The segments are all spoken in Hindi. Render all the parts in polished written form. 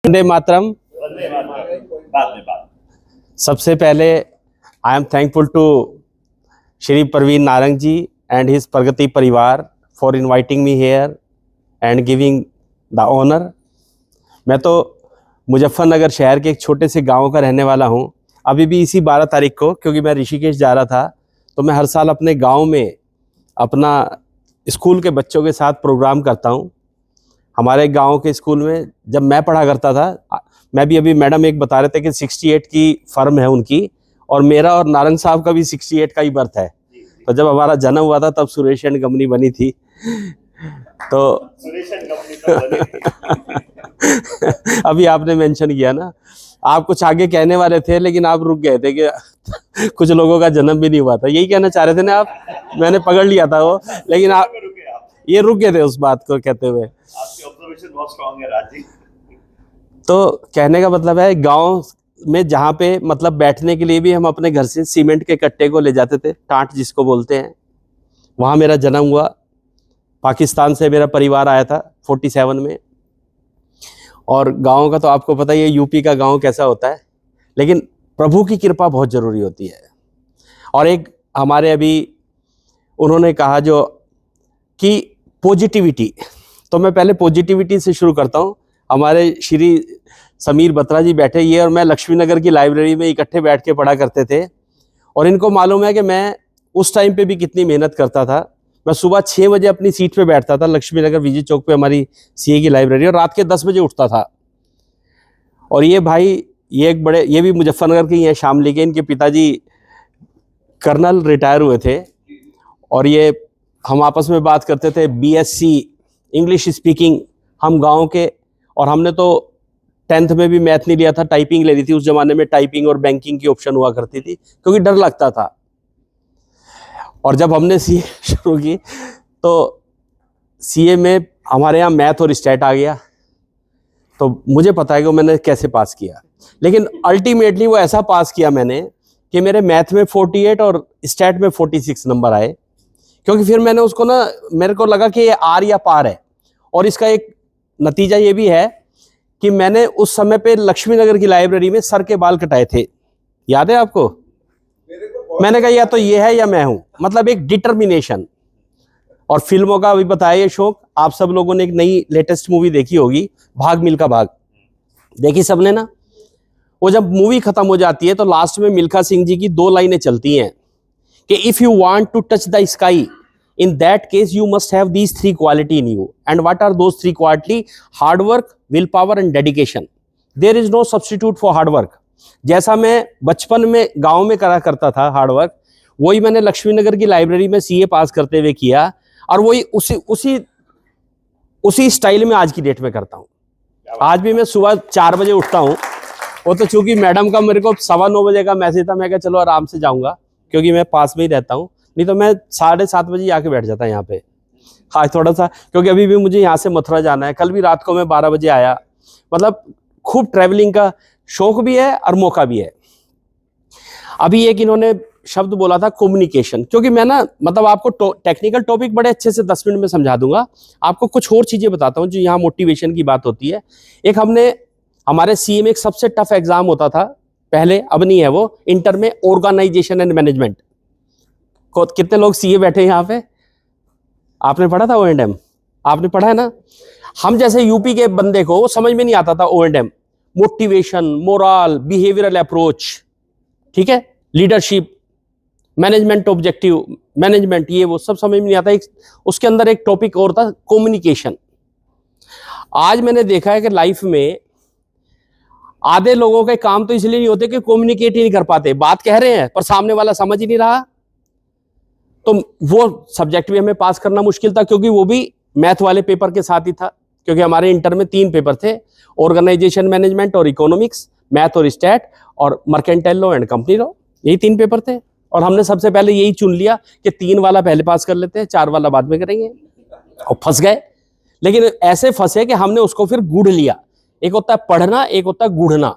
वंदे मातरम। सबसे पहले I am thankful to Shri Praveen Narang ji and his Pragati Parivar for inviting me here and giving the honour. मैं तो मुजफ्फरनगर शहर के एक छोटे से गांव का रहने वाला हूं। अभी भी इसी 12 तारीख को, क्योंकि मैं ऋषिकेश जा रहा था, तो मैं हर साल अपने गांव में अपना स्कूल के बच्चों के साथ प्रोग्राम करता हूं। हमारे गांव के स्कूल में जब मैं पढ़ा करता था, मैं भी अभी मैडम एक बता रहे थे कि 68 की फर्म है उनकी, और मेरा और नारंग साहब का भी 68 का ही बर्थ है। तो जब हमारा जन्म हुआ था तब सुरेश एंड कंपनी बनी थी। तो सुरेश एंड कंपनी तो बनी अभी आपने मेंशन किया ना, आप कुछ आगे कहने वाले थे लेकिन आप रुक गए थे कि कुछ लोगों का जन्म भी नहीं हुआ था, यही कहना चाह रहे थे ना आप। मैंने पकड़ लिया था वो, लेकिन आप ये रुक गए थे उस बात को कहते हुए। आपकी ऑब्जर्वेशन बहुत स्ट्रांग है राजी। तो कहने का मतलब है, गांव में जहाँ पे मतलब बैठने के लिए भी हम अपने घर से सीमेंट के कट्टे को ले जाते थे, टाट जिसको बोलते हैं, वहाँ मेरा जन्म हुआ। पाकिस्तान से मेरा परिवार आया था 47 में। और गांव का तो आपको पता ही है, यूपी का गांव कैसा होता है, लेकिन प्रभु की कृपा बहुत ज़रूरी होती है। और एक हमारे अभी उन्होंने कहा जो कि पॉजिटिविटी, तो मैं पहले पॉजिटिविटी से शुरू करता हूँ। हमारे श्री समीर बत्रा जी बैठे, ये और मैं लक्ष्मी नगर की लाइब्रेरी में इकट्ठे बैठ के पढ़ा करते थे, और इनको मालूम है कि मैं उस टाइम पे भी कितनी मेहनत करता था। मैं सुबह 6 बजे अपनी सीट पे बैठता था, लक्ष्मी नगर विजय चौक पे हमारी सीए की लाइब्रेरी, और रात के 10 बजे उठता था। और ये भाई, ये भी मुजफ्फरनगर के ही हैं, शामली के। इनके पिताजी कर्नल रिटायर हुए थे, और ये हम आपस में बात करते थे, बीएससी इंग्लिश स्पीकिंग, हम गांव के। और हमने तो 10th में भी मैथ नहीं लिया था, टाइपिंग ले ली थी। उस जमाने में टाइपिंग और बैंकिंग की ऑप्शन हुआ करती थी, क्योंकि डर लगता था। और जब हमने सीए शुरू की तो सीए में हमारे यहाँ मैथ और स्टैट आ गया। तो मुझे पता है कि मैंने कैसे पास किया, लेकिन अल्टीमेटली वो ऐसा पास किया मैंने कि मेरे मैथ में 48 और स्टैट में 46 नंबर आए। क्योंकि फिर मैंने उसको ना, मेरे को लगा कि ये आर या पार है। और इसका एक नतीजा ये भी है कि मैंने उस समय पे लक्ष्मी नगर की लाइब्रेरी में सर के बाल कटाए थे, याद है आपको? मैंने कहा या तो ये है या मैं हूं, मतलब एक डिटर्मिनेशन। और फिल्मों का अभी बताया ये शौक, आप सब लोगों ने एक नई लेटेस्ट मूवी देखी होगी, भाग मिल्खा भाग, देखी सबने ना? वो जब मूवी खत्म हो जाती है तो लास्ट में मिल्खा सिंह जी की 2 लाइनें चलती हैं कि if you want to touch the sky, in that case you must have these 3 quality in you. And what are those 3 quality? Hard work, willpower and dedication. There is no substitute for hard work. जैसा मैं बचपन में गांव में करा करता था हार्ड वर्क, वही मैंने लक्ष्मी नगर की लाइब्रेरी में सीए पास करते हुए किया, और वही उसी स्टाइल में आज की डेट में करता हूँ। आज भी मैं सुबह 4 बजे उठता हूँ। वो तो चूंकि मैडम का मेरे को 9:15 बजे का मैसेज था, मैं कहा चलो आराम से जाऊँगा, क्योंकि मैं पास में ही रहता हूँ, नहीं तो मैं 7:30 बजे आके बैठ जाता यहाँ पे। हाँ, थोड़ा सा, क्योंकि अभी भी मुझे यहाँ से मथुरा जाना है। कल भी रात को मैं 12 बजे आया। मतलब खूब ट्रैवलिंग का शौक भी है और मौका भी है। अभी एक इन्होंने शब्द बोला था कम्युनिकेशन, क्योंकि मैं ना, मतलब आपको टेक्निकल टॉपिक बड़े अच्छे से 10 मिनट में समझा दूंगा, आपको कुछ और चीजें बताता हूँ जो यहाँ मोटिवेशन की बात होती है। एक हमारे सीए में एक सबसे टफ एग्जाम होता था पहले, अब नहीं है वो, इंटर में, ऑर्गेनाइजेशन एंड मैनेजमेंट। कितने लोग सीए बैठे हैं यहाँ पे? आपने पढ़ा था O&M? आपने पढ़ा है ना? हम जैसे यूपी के बंदे को वो समझ में नहीं आता था O&M, motivation, moral, behavioural approach, ठीक है, लीडरशिप, मैनेजमेंट ऑब्जेक्टिव, मैनेजमेंट, ये वो सब समझ में नहीं आता। उसके अंदर एक टॉपिक और था, कम्युनिकेशन। आज मैंने देखा है कि लाइफ में आधे लोगों के काम तो इसलिए नहीं होते कि कम्युनिकेट ही नहीं कर पाते, बात कह रहे हैं पर सामने वाला समझ ही नहीं रहा। तो वो सब्जेक्ट भी हमें पास करना मुश्किल था, क्योंकि वो भी मैथ वाले पेपर के साथ ही था। क्योंकि हमारे इंटर में 3 पेपर थे, ऑर्गेनाइजेशन मैनेजमेंट और इकोनॉमिक्स, मैथ और स्टैट, और mercantile law and company law, यही 3 पेपर थे। और हमने सबसे पहले यही चुन लिया कि 3 वाला पहले पास कर लेते हैं, 4 वाला बाद में करेंगे, और फंस गए। लेकिन ऐसे फंसे कि हमने उसको फिर गूढ़ लिया। एक होता है पढ़ना, एक होता है गूढ़ना,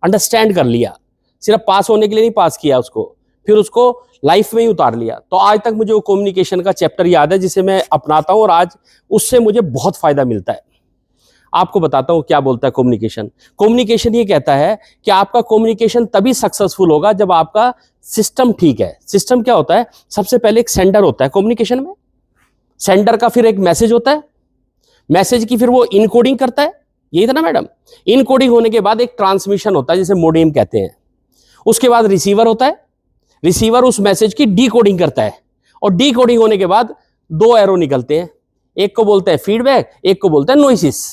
अंडरस्टैंड कर लिया। सिर्फ पास होने के लिए नहीं पास किया उसको, फिर उसको लाइफ में ही उतार लिया। तो आज तक मुझे वो कम्युनिकेशन का चैप्टर याद है, जिसे मैं अपनाता हूं, और आज उससे मुझे बहुत फायदा मिलता है। आपको बताता हूं क्या बोलता है कम्युनिकेशन। कम्युनिकेशन ये कहता है कि आपका कम्युनिकेशन तभी सक्सेसफुल होगा जब आपका सिस्टम ठीक है। सिस्टम क्या होता है? सबसे पहले एक सेंडर होता है कम्युनिकेशन में, सेंडर का फिर एक मैसेज होता है, मैसेज की फिर वो इनकोडिंग करता है, यही था ना मैडम। इनकोडिंग होने के बाद एक ट्रांसमिशन होता है जिसे मोडेम कहते हैं। उसके बाद रिसीवर होता है, रिसीवर उस मैसेज की डीकोडिंग करता है, और डीकोडिंग होने के बाद दो एरो निकलते हैं, एक को बोलते हैं फीडबैक, एक को बोलते हैं नॉइसिस।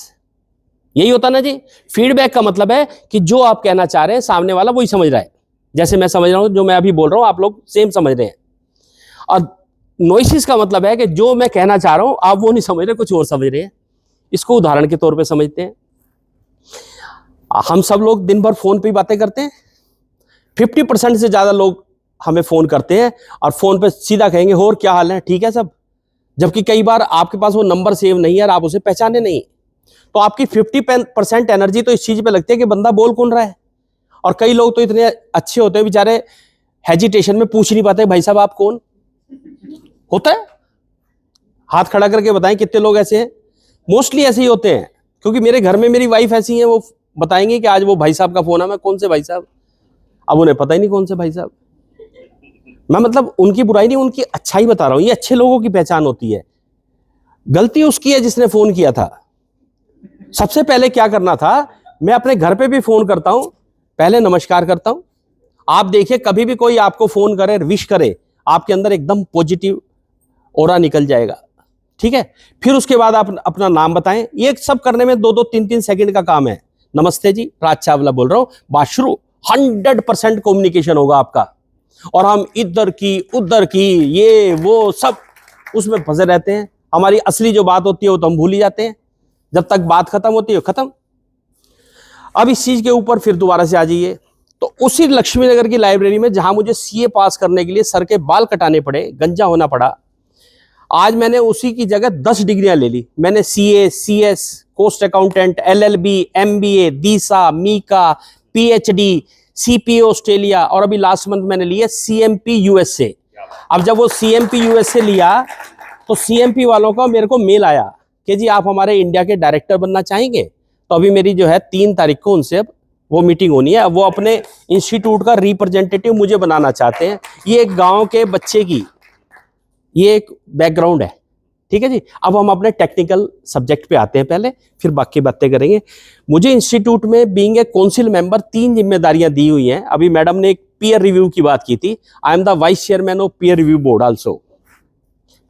यही होता ना जी। फीडबैक का मतलब है कि जो आप कहना चाह रहे हैं सामने वाला वही समझ रहा है, जैसे मैं समझ रहा हूं, जो मैं अभी बोल रहा हूं आप लोग सेम समझ रहे हैं। और नॉइसिस का मतलब है कि जो मैं कहना चाह रहा हूं आप वो नहीं समझ रहे, कुछ और समझ रहे हैं। इसको उदाहरण के तौर पे समझते हैं। हम सब लोग दिन भर फोन पे ही बातें करते हैं। 50% से ज्यादा लोग हमें फोन करते हैं और फोन पे सीधा कहेंगे और क्या हाल है, ठीक है सब, जबकि कई बार आपके पास वो नंबर सेव नहीं है और आप उसे पहचाने नहीं। तो आपकी 50% एनर्जी तो इस चीज पे लगती है कि बंदा बोल कौन रहा है। और कई लोग तो इतने अच्छे होते हैं बेचारे, हेजिटेशन में पूछ नहीं पाते भाई साहब आप कौन। होता है, हाथ खड़ा करके बताएं कितने लोग ऐसे हैं। मोस्टली ऐसे ही होते हैं, क्योंकि मेरे घर में मेरी वाइफ ऐसी है, वो बताएंगे कि आज वो भाई साहब का फोन है। मैं कौन से भाई साहब? अब उन्हें पता ही नहीं कौन से भाई साहब। मैं मतलब उनकी बुराई नहीं, उनकी अच्छाई बता रहा हूं। ये अच्छे लोगों की पहचान होती है। गलती उसकी है जिसने फोन किया था। सबसे पहले क्या करना था, मैं अपने घर पे भी फोन करता हूं, पहले नमस्कार करता हूं। आप देखिए कभी भी कोई आपको फोन करे, विश करे, आपके अंदर एकदम पॉजिटिव ऑरा निकल जाएगा, ठीक है। फिर उसके बाद आप अपना नाम बताएं। ये सब करने में 2-2, 3-3 सेकंड का काम है। नमस्ते जी, राज चावला बोल रहा हूं, बात शुरू। 100% कम्युनिकेशन होगा आपका। और हम इधर की उधर की ये वो सब उसमें फंसे रहते हैं। हमारी असली जो बात होती है वो तो हम भूल ही जाते हैं। जब तक बात खत्म होती है खत्म। अब इस चीज के ऊपर फिर दोबारा से आ जाइए। तो उसी लक्ष्मी नगर की लाइब्रेरी में जहां मुझे सीए पास करने के लिए सर के बाल कटाने पड़े, गंजा होना पड़ा, आज मैंने उसी की जगह 10 डिग्रियां ले ली। मैंने CA, CS, cost accountant, LLB, MBA, DISA, MICA, PhD, CPA Australia, और अभी लास्ट मंथ मैंने लिया सीएमपी यूएसए। अब जब वो सीएमपी यूएसए लिया तो सीएमपी वालों का मेरे को मेल आया कि जी आप हमारे इंडिया के डायरेक्टर बनना चाहेंगे। तो अभी मेरी जो है 3 तारीख को उनसे अब वो मीटिंग होनी है। वो अपने इंस्टीट्यूट का रिप्रेजेंटेटिव मुझे बनाना चाहते हैं। ये एक गांव के बच्चे की ये एक बैकग्राउंड है, ठीक है जी। अब हम अपने टेक्निकल सब्जेक्ट पे आते हैं पहले, फिर बाकी बातें करेंगे। मुझे इंस्टीट्यूट में बीइंग ए काउंसिल मेंबर 3 जिम्मेदारियां दी हुई हैं। अभी मैडम ने एक पीयर रिव्यू की बात की थी। I am the vice chairman of peer review board also,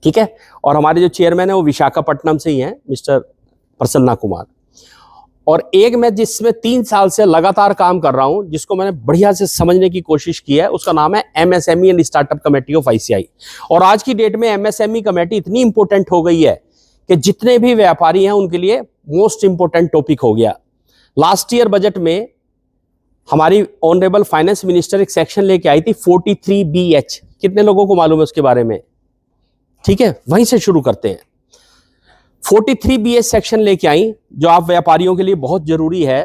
ठीक है। और हमारे जो चेयरमैन है वो विशाखापट्टनम से ही हैं, मिस्टर प्रसन्ना कुमार। और एक मैं जिसमें 3 साल से लगातार काम कर रहा हूं, जिसको मैंने बढ़िया से समझने की कोशिश की है, उसका नाम है MSME and startup committee of ICI. और आज की डेट में एमएसएमई कमेटी इतनी इंपॉर्टेंट हो गई है कि जितने भी व्यापारी हैं उनके लिए मोस्ट इंपॉर्टेंट टॉपिक हो गया। लास्ट ईयर बजट में हमारी ऑनरेबल फाइनेंस मिनिस्टर एक सेक्शन लेके आई थी 43BH। कितने लोगों को मालूम है उसके बारे में? ठीक है, वहीं से शुरू करते हैं। 43BH सेक्शन लेके आई, जो आप व्यापारियों के लिए बहुत जरूरी है।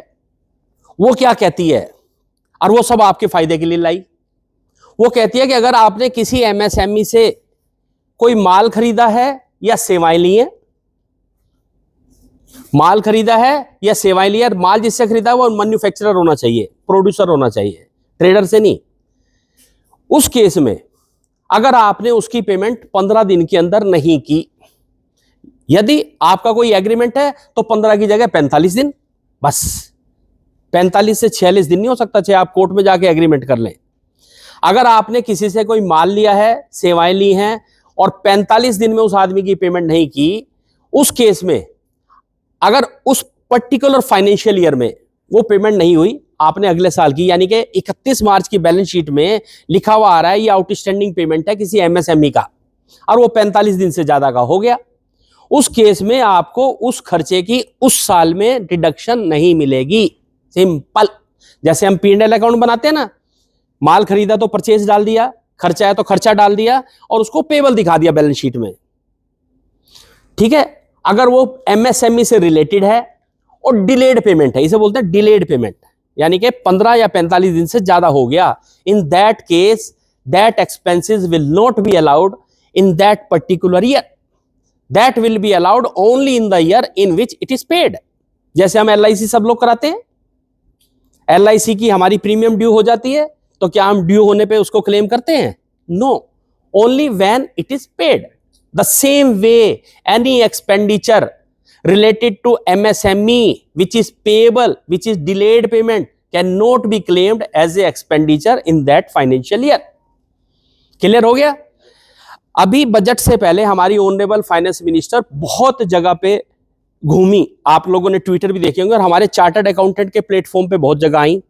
वो क्या कहती है, और वो सब आपके फायदे के लिए लाई। वो कहती है कि अगर आपने किसी एमएसएमई से कोई माल खरीदा है या सेवाएं ली हैं, माल खरीदा है या सेवाएं ली है, माल जिससे खरीदा है वो मैन्युफैक्चरर होना चाहिए, प्रोड्यूसर होना चाहिए, ट्रेडर से नहीं। उस केस में अगर आपने उसकी पेमेंट 15 दिन के अंदर नहीं की, यदि आपका कोई एग्रीमेंट है तो 15 की जगह 45 दिन, बस 45 से 46 दिन नहीं हो सकता, चाहे आप कोर्ट में जाके एग्रीमेंट कर लें। अगर आपने किसी से कोई माल लिया है, सेवाएं ली हैं और 45 दिन में उस आदमी की पेमेंट नहीं की, उस केस में अगर उस पर्टिकुलर फाइनेंशियल ईयर में वो पेमेंट नहीं हुई, आपने अगले साल की, यानी कि 31 मार्च की बैलेंस शीट में लिखा हुआ आ रहा है ये आउटस्टैंडिंग पेमेंट है किसी एमएसएमई का, और वो 45 दिन से ज्यादा का हो गया, उस केस में आपको उस खर्चे की उस साल में डिडक्शन नहीं मिलेगी। सिंपल। जैसे हम P&L अकाउंट बनाते हैं ना, माल खरीदा तो परचेज डाल दिया, खर्चा है तो खर्चा डाल दिया और उसको पेबल दिखा दिया बैलेंस शीट में, ठीक है। अगर वो एमएसएमई से रिलेटेड है और डिलेड पेमेंट है, इसे बोलते हैं डिलेड पेमेंट, यानी कि 15 या 45 दिन से ज्यादा हो गया, इन that case that expenses will not be allowed in that particular year, that will be allowed only in the year in which it is paid. जैसे हम LIC सब लोग कराते हैं, LIC की हमारी प्रीमियम ड्यू हो जाती है, तो क्या हम ड्यू होने पे उसको क्लेम करते हैं? No, only when it is paid. The same way any expenditure related to MSME which is payable, which is delayed payment, cannot be claimed as a expenditure in that financial year. Clear हो गया? अभी बजट से पहले हमारी ऑनरेबल फाइनेंस मिनिस्टर बहुत जगह पे घूमी, आप लोगों ने ट्विटर भी देखे होंगे, और हमारे चार्टर्ड अकाउंटेंट के प्लेटफॉर्म पे बहुत जगह आई,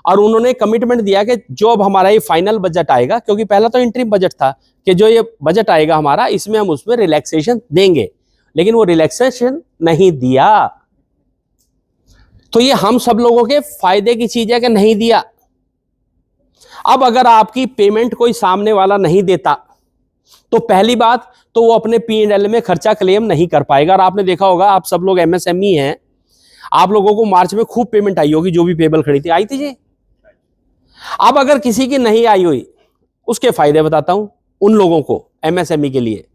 और उन्होंने कमिटमेंट दिया कि जो अब हमारा ये फाइनल बजट आएगा, क्योंकि पहला तो इंटरिम बजट था, कि जो ये बजट आएगा हमारा, इसमें हम उसमें रिलैक्सेशन देंगे, लेकिन वो रिलैक्सेशन नहीं दिया। तो ये हम सब लोगों के फायदे की चीज है कि नहीं दिया। अब अगर आपकी पेमेंट कोई सामने वाला नहीं देता, तो पहली बात तो वो अपने P&L में खर्चा क्लेम नहीं कर पाएगा। और आपने देखा होगा, आप सब लोग MSME हैं, आप लोगों को मार्च में खूब पेमेंट आई होगी, जो भी पेबल खड़ी थी, आई थी जी। अब अगर किसी की नहीं आई हुई, उसके फायदे बताता हूं उन लोगों को, MSME के लिए।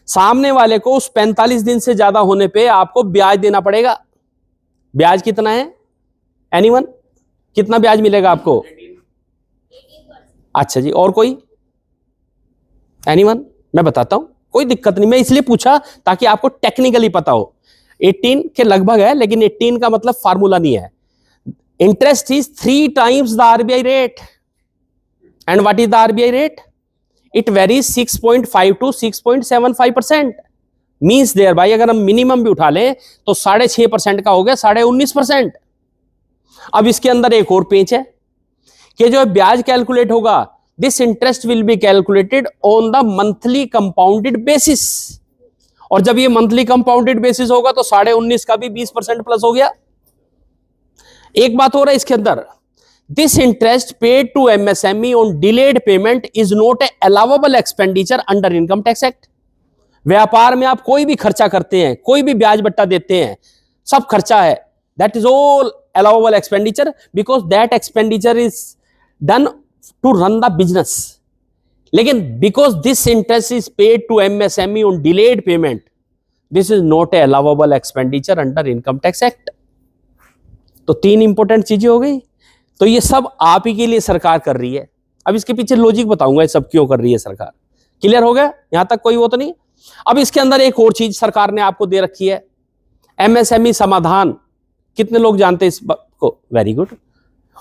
सामने वाले को उस 45 दिन से ज्यादा होने पे आपको ब्याज देना पड़ेगा। ब्याज कितना है? एनीवन? कितना ब्याज मिलेगा आपको? अच्छा जी, और कोई? एनीवन? मैं बताता हूं, कोई दिक्कत नहीं, मैं इसलिए पूछा ताकि आपको टेक्निकली पता हो। 18 के लगभग है, लेकिन 18 का मतलब फार्मूला नहीं है। Interest is 3 times the RBI rate. And what is the RBI rate? It varies 6.5 to 6.75%। Means there भाई, अगर हम मिनिमम भी उठा लें तो 6.5% का हो गया 19.5%। अब इसके अंदर एक और पेच है कि जो ब्याज कैलकुलेट होगा, this interest will be calculated on the monthly compounded basis. और जब ये मंथली कंपाउंडेड बेसिस होगा तो 19.5 का भी 20% प्लस हो गया। एक बात हो रहा है इसके अंदर, this interest paid to MSME on delayed payment is not a allowable expenditure under Income Tax Act। व्यापार में आप कोई भी खर्चा करते हैं, कोई भी ब्याज बट्टा देते हैं, सब खर्चा है, that is all allowable expenditure because that expenditure is done to run the business। लेकिन because this interest is paid to MSME on delayed payment, this is not a allowable expenditure under Income Tax Act। तो 3 इंपॉर्टेंट चीजें हो गई। तो ये सब आप ही के लिए सरकार कर रही है। अब इसके पीछे लॉजिक बताऊंगा ये सब क्यों कर रही है सरकार। क्लियर हो गया? यहां तक कोई वो तो नहीं। अब इसके अंदर एक और चीज सरकार ने आपको दे रखी है, MSME समाधान। कितने लोग जानते हैं इस बात को? Very good.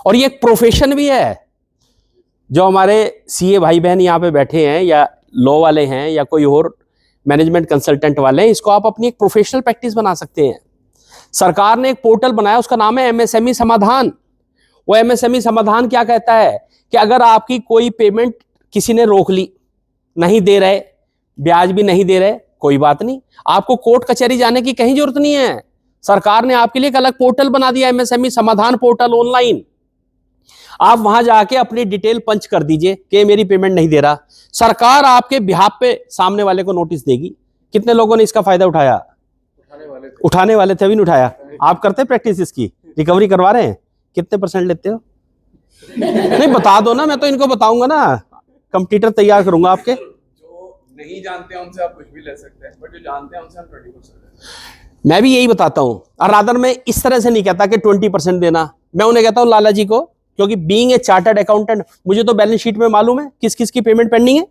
और ये एक प्रोफेशन भी है। जो हमारे CA भाई बहन यहाँ पे बैठे हैं, या लॉ वाले हैं, या कोई और मैनेजमेंट कंसल्टेंट वाले हैं, इसको आप अपनी एक प्रोफेशनल प्रैक्टिस बना सकते हैं। सरकार ने एक पोर्टल बनाया, उसका नाम है MSME समाधान। वो MSME समाधान क्या कहता है कि अगर आपकी कोई पेमेंट किसी ने रोक ली, नहीं दे रहे, ब्याज भी नहीं दे रहे, कोई बात नहीं, आपको कोर्ट कचहरी जाने की कहीं जरूरत नहीं है। सरकार ने आपके लिए एक अलग पोर्टल बना दिया, MSME समाधान पोर्टल ऑनलाइन। आप वहां जाके अपनी डिटेल पंच कर दीजिए कि मेरी पेमेंट नहीं दे रहा, सरकार आपके बिहाफ पे सामने वाले को नोटिस देगी। कितने लोगों ने इसका फायदा उठाया? उठाने वाले थे, अभी नहीं उठाया। आप करते प्रैक्टिस इसकी, रिकवरी करवा रहे हैं? कितने % लेते हो? नहीं बता दो ना, मैं तो इनको बताऊंगा ना, कंप्यूटर तैयार करूंगा आपके। जो नहीं जानते हैं उनसे आप कुछ भी ले सकते हैं, बट जो जानते हैं उनसे हम 20%। मैं भी यही बताता हूं, और रादर मैं इस तरह से नहीं कहता कि 20% देना, मैं उन्हें कहता हूं लाला जी को, क्योंकि बीइंग ए चार्टर्ड अकाउंटेंट मुझे तो बैलेंस शीट में मालूम है किस किस की पेमेंट पेंडिंग है,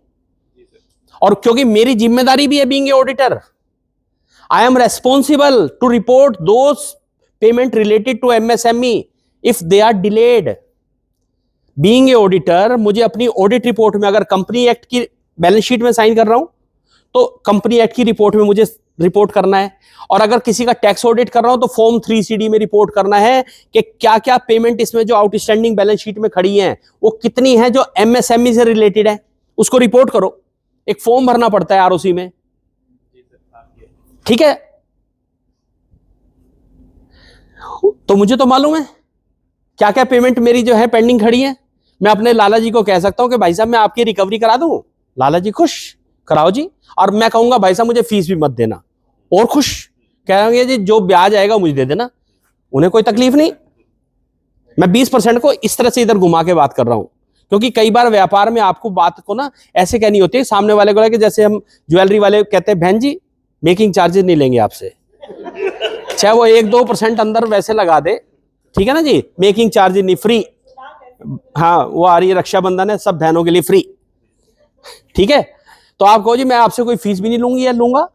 और क्योंकि मेरी जिम्मेदारी भी है being a auditor, I am responsible to report those payment related to MSME if they are delayed। being a auditor, मुझे अपनी ऑडिट रिपोर्ट में, अगर कंपनी एक्ट की बैलेंस शीट में साइन कर रहा हूं तो कंपनी एक्ट की रिपोर्ट में मुझे रिपोर्ट करना है, और अगर किसी का टैक्स ऑडिट कर रहा हूं तो फॉर्म 3CD में रिपोर्ट करना है कि क्या क्या पेमेंट इसमें जो आउटस्टैंडिंग बैलेंस शीट में खड़ी हैं वो कितनी है जो MSME से रिलेटेड है, उसको रिपोर्ट करो। एक फॉर्म भरना पड़ता है ROC में, ठीक है? तो मुझे तो मालूम है क्या क्या पेमेंट मेरी जो है पेंडिंग खड़ी है। मैं अपने लाला जी को कह सकता हूं कि भाई साहब मैं आपकी रिकवरी करा दूं, लाला जी खुश, कराओ जी। और मैं कहूंगा भाई साहब मुझे फीस भी मत देना, और खुश कहेंगे जी जो ब्याज आएगा मुझे दे देना, उन्हें कोई तकलीफ नहीं। मैं 20% को इस तरह से इधर घुमा के बात कर रहा हूं, क्योंकि कई बार व्यापार में आपको बात को ना ऐसे कहनी होती है सामने वाले को, कि जैसे हम ज्वेलरी वाले कहते हैं बहन जी मेकिंग चार्जेस नहीं लेंगे आपसे। चाहे वो 1-2% अंदर वैसे लगा दे, ठीक है ना जी, मेकिंग चार्ज नहीं, फ्री। हाँ, वो आ रही है रक्षाबंधन है, सब बहनों के लिए फ्री, ठीक है। तो आप कहो जी मैं आपसे कोई फीस भी नहीं लूंगी या लूंगा,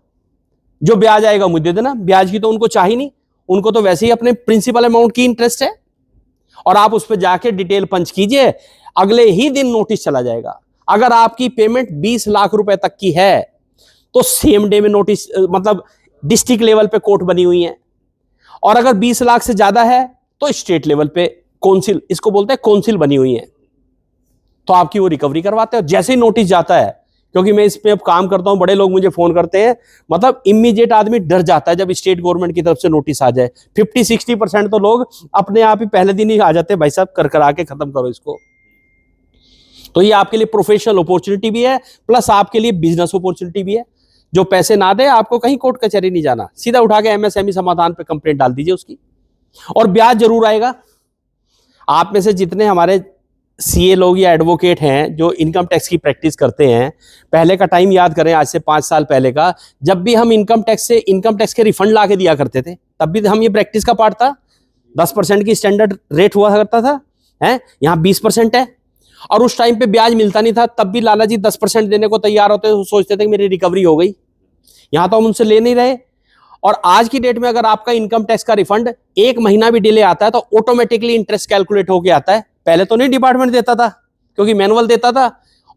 जो ब्याज आएगा मुझे दे देना, ब्याज की तो उनको चाहिए नहीं, उनको तो वैसे ही अपने प्रिंसिपल अमाउंट की इंटरेस्ट है। और आप उस पर जाके डिटेल पंच कीजिए, अगले ही दिन नोटिस चला जाएगा। अगर आपकी पेमेंट 20 लाख रुपए तक की है तो सेम डे में नोटिस, मतलब डिस्ट्रिक्ट लेवल पे कोर्ट बनी हुई है। और अगर 20 लाख से ज्यादा है तो स्टेट लेवल पे काउंसिल, इसको बोलते हैं काउंसिल, बनी हुई है, तो आपकी वो रिकवरी करवाते हैं जैसे ही नोटिस जाता है। क्योंकि मैं इस पे अब काम करता हूं, बड़े लोग मुझे फोन करते हैं, मतलब इमीडिएट आदमी डर जाता है जब स्टेट गवर्नमेंट की तरफ से नोटिस आ जाए। 50-60% तो लोग अपने आप ही पहले दिन ही आ जाते हैं, भाई साहब कर करा के खत्म करो इसको। तो ये आपके लिए प्रोफेशनल अपॉर्चुनिटी भी है, प्लस आपके लिए बिजनेस अपॉर्चुनिटी भी है। जो पैसे ना दे आपको कहीं कोर्ट कचहरी नहीं जाना, सीधा उठा के एमएसएमई समाधान पे कंप्लेंट डाल दीजिए उसकी, और ब्याज जरूर आएगा। आप में से जितने हमारे सीए लोग या एडवोकेट हैं जो इनकम टैक्स की प्रैक्टिस करते हैं, पहले का टाइम याद करें, आज से 5 साल पहले का, जब भी हम इनकम टैक्स के रिफंड ला के दिया करते थे, तब भी हम ये प्रैक्टिस का पार्ट था। 10% की स्टैंडर्ड रेट हुआ करता था, है यहाँ 20% है, और उस टाइम पे ब्याज मिलता नहीं था, तब भी लाला जी 10% देने को तैयार होते थे, सोचते थे कि मेरी रिकवरी हो गई। यहाँ तो हम उनसे ले नहीं रहे। और आज की डेट में अगर आपका इनकम टैक्स का रिफंड 1 महीना भी डिले आता है तो ऑटोमेटिकली इंटरेस्ट कैलकुलेट होके आता है। पहले तो नहीं डिपार्टमेंट देता था, क्योंकि मैनुअल देता था,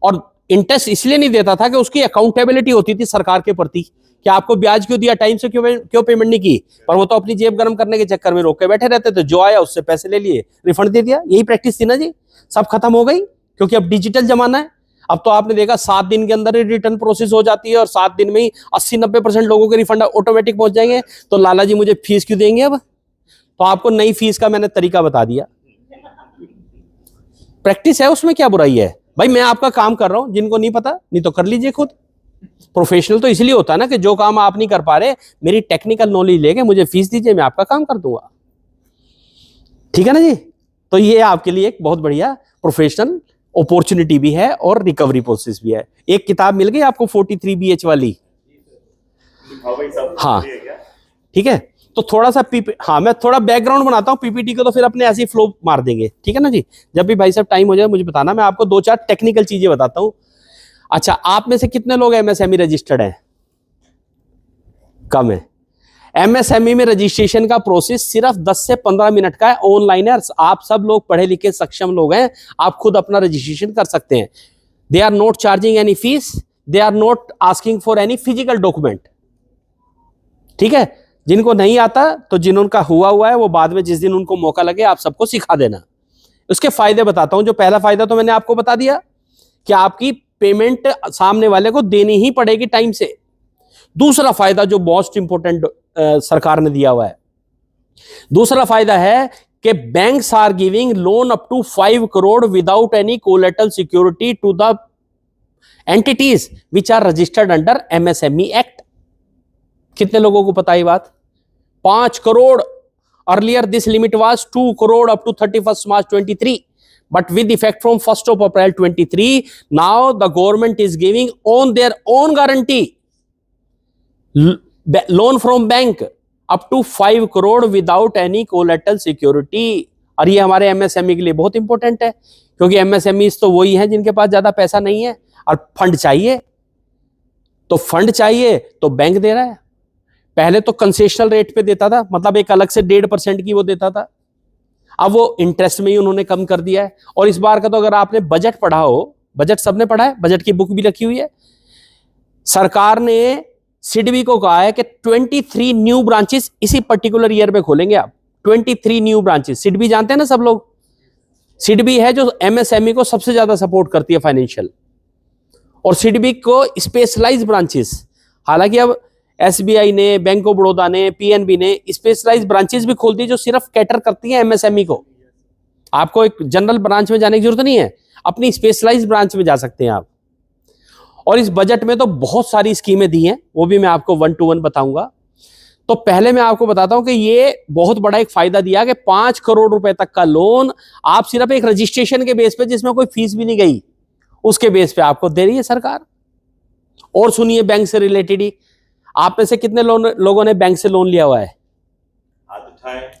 और इंटरेस्ट इसलिए नहीं देता था कि उसकी अकाउंटेबिलिटी होती थी सरकार के प्रति, कि आपको ब्याज क्यों दिया, टाइम से क्यों पेमेंट नहीं की। पर वो तो अपनी जेब गर्म करने के चक्कर में रोक के बैठे रहते थे, जो आया उससे पैसे ले लिए, रिफंड दे दिया। यही प्रैक्टिस थी ना जी, सब खत्म हो गई, क्योंकि अब डिजिटल जमाना है। अब तो आपने देखा 7 दिन के अंदर ही रिटर्न प्रोसेस हो जाती है, और 7 दिन में ही 80-90% लोगों के रिफंड ऑटोमेटिक पहुंच जाएंगे। तो लाला जी मुझे फीस क्यों देंगे अब? तो आपको नई फीस का मैंने तरीका बता दिया। प्रैक्टिस है, उसमें क्या बुराई है भाई, मैं आपका काम कर रहा हूं, जिनको नहीं पता नहीं तो कर लीजिए खुद। प्रोफेशनल तो इसलिए होता है ना कि जो काम आप नहीं कर पा रहे, मेरी टेक्निकल नॉलेज लेके मुझे फीस दीजिए, मैं आपका काम कर दूंगा, ठीक है ना जी। तो ये आपके लिए एक बहुत बढ़िया प्रोफेशनल अपॉर्चुनिटी भी है और रिकवरी प्रोसेस भी है। एक किताब मिल गई आपको 43BH वाली, हाँ ठीक है। तो थोड़ा सा हाँ मैं थोड़ा बैकग्राउंड बनाता हूँ, पीपीटी को तो फिर अपने ऐसे ही फ्लो मार देंगे, ठीक है ना जी। जब भी भाई साहब टाइम हो जाए मुझे बताना, मैं आपको 2-4 टेक्निकल चीजें बताता हूँ। अच्छा, आप में से कितने लोग एमएसएमई रजिस्टर्ड हैं? कम है। एमएसएमई में रजिस्ट्रेशन का प्रोसेस सिर्फ 10 से 15 मिनट का है, ऑनलाइन है। आप सब लोग पढ़े लिखे सक्षम लोग हैं, आप खुद अपना रजिस्ट्रेशन कर सकते हैं। They are not charging any fees, they are not asking for any physical document, ठीक है। जिनको नहीं आता तो जिनका हुआ है वो बाद में जिस दिन उनको मौका लगे आप सबको सिखा देना। उसके फायदे बताता हूं। जो पहला फायदा तो मैंने आपको बता दिया कि आपकी पेमेंट सामने वाले को देनी ही पड़ेगी टाइम से। दूसरा फायदा जो मोस्ट इंपोर्टेंट सरकार ने दिया हुआ है, दूसरा फायदा है कि banks are giving loan up to 5 crore without any collateral security to the entities which are registered under MSME act. कितने लोगों को पता है बात? 5 crore. Earlier this limit was 2 crore up to 31st March 23, but with effect from 1st of April 23, now the government is giving on their own guarantee loan from bank up to 5 crore without any collateral security। और ये हमारे एमएसएमई के लिए बहुत इंपॉर्टेंट है, क्योंकि एमएसएमई तो वही है जिनके पास ज्यादा पैसा नहीं है और फंड चाहिए। तो फंड चाहिए तो बैंक दे रहा है। पहले तो कंसेशनल रेट पे देता था, मतलब एक अलग से 1.5% की वो देता था, अब वो इंटरेस्ट में ही उन्होंने कम कर दिया है। और इस बार का तो अगर आपने बजट पढ़ा हो, बजट सबने पढ़ा है, बजट की बुक भी रखी हुई है, सरकार ने सिडबी को कहा है कि 23 न्यू ब्रांचेस इसी पर्टिकुलर ईयर में खोलेंगे आप। 23 न्यू ब्रांचेस। सिडबी जानते हैं ना सब लोग? सिडबी है जो एमएसएमई को सबसे ज्यादा सपोर्ट करती है फाइनेंशियल, और सिडबी को स्पेशलाइज ब्रांचेस, हालांकि अब एसबीआई ने, बैंक ऑफ बड़ौदा ने, पीएनबी ने स्पेशलाइज ब्रांचेस भी खोल दी जो सिर्फ कैटर करती हैं एमएसएमई को। आपको एक जनरल ब्रांच में जाने की जरूरत नहीं है, अपनी स्पेशलाइज ब्रांच में जा सकते हैं आप। और इस बजट में तो बहुत सारी स्कीमें दी हैं, वो भी मैं आपको 1 to 1 बताऊंगा। तो पहले मैं आपको बताता हूं कि ये बहुत बड़ा एक फायदा दिया कि 5 करोड़ रुपए तक का लोन आप सिर्फ एक रजिस्ट्रेशन के बेस पे, जिसमें कोई फीस भी नहीं गई, उसके बेस पे आपको दे रही है सरकार। और सुनिए बैंक से रिलेटेड ही, आप में से कितने लोगों ने बैंक से लोन लिया हुआ है?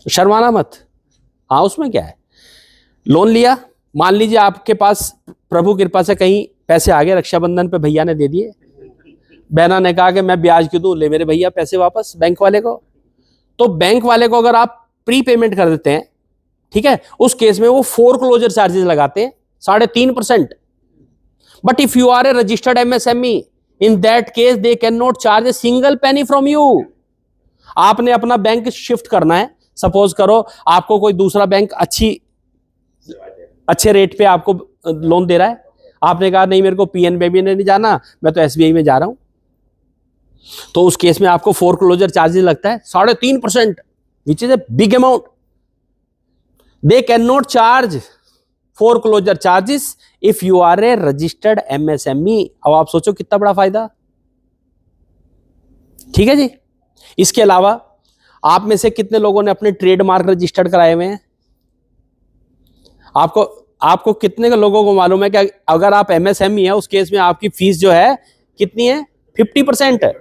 शर्माना मत। हाँ, उसमें क्या है, लोन लिया, मान लीजिए आपके पास प्रभु कृपा से कहीं पैसे आ गए, रक्षाबंधन पे भैया ने दे दिए, बहना ने कहा कि मैं ब्याज क्यों दूं, ले मेरे भैया पैसे वापस बैंक वाले को। तो बैंक वाले को अगर आप प्री पेमेंट कर देते हैं, ठीक है, उस केस में वो फोरक्लोजर चार्जेस लगाते हैं 3.5%। But if you are a registered MSME, in that case they can not charge a single penny from you. आपने अपना बैंक शिफ्ट करना है, सपोज करो आपको कोई दूसरा बैंक अच्छे रेट पे आपको लोन दे रहा है, आपने कहा नहीं मेरे को पीएनबी में नहीं जाना, मैं तो एसबीआई में जा रहा हूं, तो उस केस में आपको फोरक्लोजर चार्जेस लगता है 3.5%, which is a big amount. They can not charge foreclosure charges if you are a registered MSME. अब आप सोचो कितना बड़ा फायदा, ठीक है जी। इसके अलावा आप में से कितने लोगों ने अपने ट्रेडमार्क रजिस्टर्ड कराए हुए हैं? आपको कितने लोगों को मालूम है कि अगर आप एमएसएमई है उस केस में आपकी फीस जो है कितनी है? 50% है।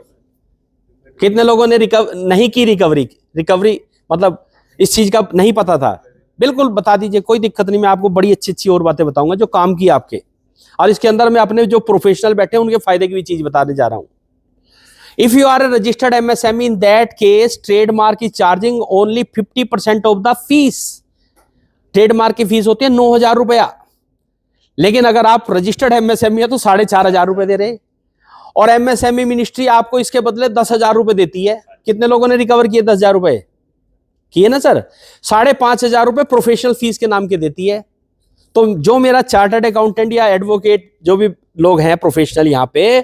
कितने लोगों ने नहीं की रिकवरी मतलब इस चीज का नहीं पता था? बिल्कुल बता दीजिए, कोई दिक्कत नहीं, मैं आपको बड़ी अच्छी और बातें बताऊंगा जो काम की आपके, और इसके अंदर मैं अपने जो प्रोफेशनल बैठे हैं उनके फायदे की भी चीज बताने जा रहा हूं। If you are a registered MSME, in that case trademark is charging only 50% of the fees. Trademark की फीस होती है 9,000 रुपया, लेकिन अगर आप रजिस्टर्ड एमएसएमई है तो 4,500 रुपए दे रहे, और एमएसएमई मिनिस्ट्री आपको इसके बदले 10,000 रुपए देती है। कितने लोगों ने रिकवर किए 10,000 रुपए? किए ना सर। 5,500 रुपए प्रोफेशनल फीस के नाम के देती है। तो जो मेरा चार्टर्ड अकाउंटेंट या एडवोकेट जो भी लोग हैं प्रोफेशनल यहाँ पे,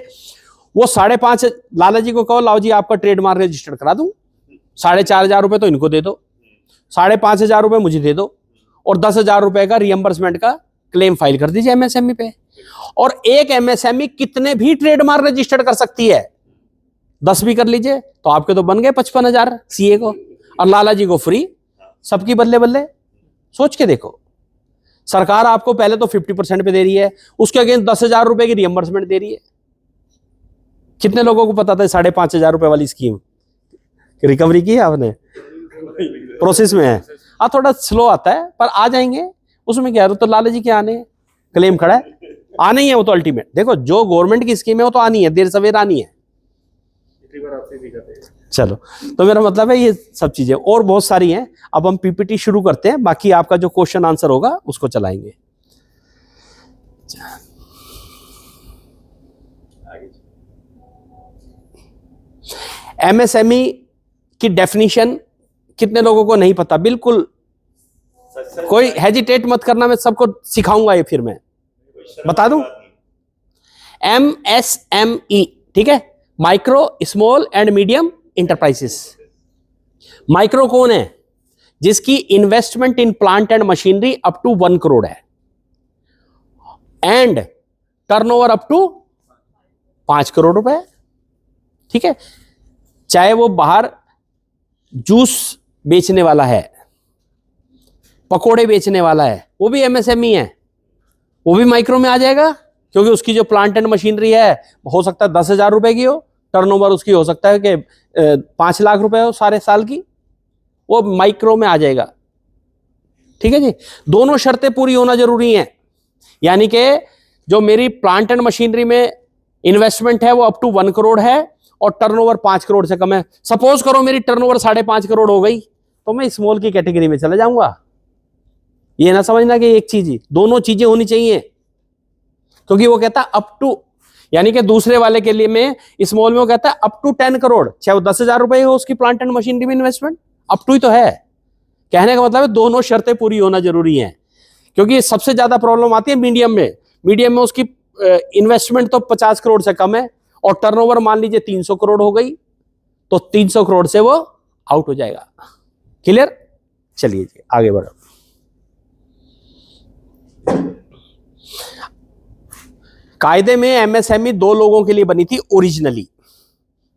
वो 5,500 लाला जी को कहो लाओ जी आपका ट्रेडमार्क रजिस्टर्ड करा दूं, 4,500 रुपए तो इनको दे दो, 5,500 रुपए मुझे दे दो, और 10,000 रुपए का रियम्बर्समेंट का क्लेम फाइल कर दीजिए एमएसएमई पे। और एक एमएसएमई कितने भी ट्रेडमार्क रजिस्टर्ड कर सकती है, 10 भी कर लीजिए तो आपके तो बन गए 55,000 सीए को, और लाला जी को फ्री, सबकी बदले बदले। सोच के देखो, सरकार आपको पहले तो 50% पे दे रही है, उसके अगेंस्ट 10,000 रुपए की रियम्बर्समेंट दे रही है। कितने लोगों को पता था 5,500 रुपए वाली स्कीम? रिकवरी की है आपने? प्रोसेस में है। हाँ, थोड़ा स्लो आता है पर आ जाएंगे, उसमें क्या है। तो लाला जी के आने क्लेम खड़ा है, आना ही है वो तो अल्टीमेट। देखो जो गवर्नमेंट की स्कीम है वो तो आनी है, देर सवेर आनी है। चलो, तो मेरा मतलब है ये सब चीजें और बहुत सारी हैं। अब हम पीपीटी शुरू करते हैं, बाकी आपका जो क्वेश्चन आंसर होगा उसको चलाएंगे। एमएसएमई की डेफिनेशन कितने लोगों को नहीं पता? बिल्कुल कोई हेजिटेट मत करना, मैं सबको सिखाऊंगा ये, फिर मैं बता दूं। एमएसएमई, ठीक है, micro small and medium enterprises. Micro कौन है? जिसकी investment in plant and machinery up to 1 crore है, and turnover up to 5 crore रुपए, ठीक है। चाहे वो बाहर जूस बेचने वाला है, पकोड़े बेचने वाला है, वो भी एमएसएमई है, वो भी माइक्रो में आ जाएगा, क्योंकि उसकी जो प्लांट एंड मशीनरी है हो सकता है 10,000 रुपए की हो, टर्नओवर उसकी हो सकता है कि 5 लाख रुपए हो सारे साल की, वो माइक्रो में आ जाएगा, ठीक है जी। दोनों शर्तें पूरी होना जरूरी है, यानी कि जो मेरी प्लांट एंड मशीनरी में इन्वेस्टमेंट है वो अप टू 1 करोड़ है और टर्नओवर 5 करोड़ से कम है। सपोज करो मेरी टर्नओवर 5.5 करोड़ हो गई, तो मैं स्मॉल की कैटेगरी में चला जाऊंगा। ये ना समझना कि एक चीज ही, दोनों चीजें होनी चाहिए, क्योंकि वो कहता है अप टू, यानी कि दूसरे वाले के लिए में स्मॉल में वो कहता है अप टू 10 करोड़, चाहे वो 10,000 रुपए हो उसकी प्लांट एंड मशीनरी में इन्वेस्टमेंट, अप टू ही तो है। कहने का मतलब है दोनों शर्तें पूरी होना जरूरी है, क्योंकि सबसे ज्यादा प्रॉब्लम आती है मीडियम में। मीडियम में उसकी इन्वेस्टमेंट तो 50 करोड़ से कम है और टर्नओवर मान लीजिए 300 करोड़ हो गई, तो 300 करोड़ से वो आउट हो जाएगा। क्लियर? चलिए जी आगे बढ़ो। कायदे में एमएसएमई 2 लोगों के लिए बनी थी ओरिजिनली,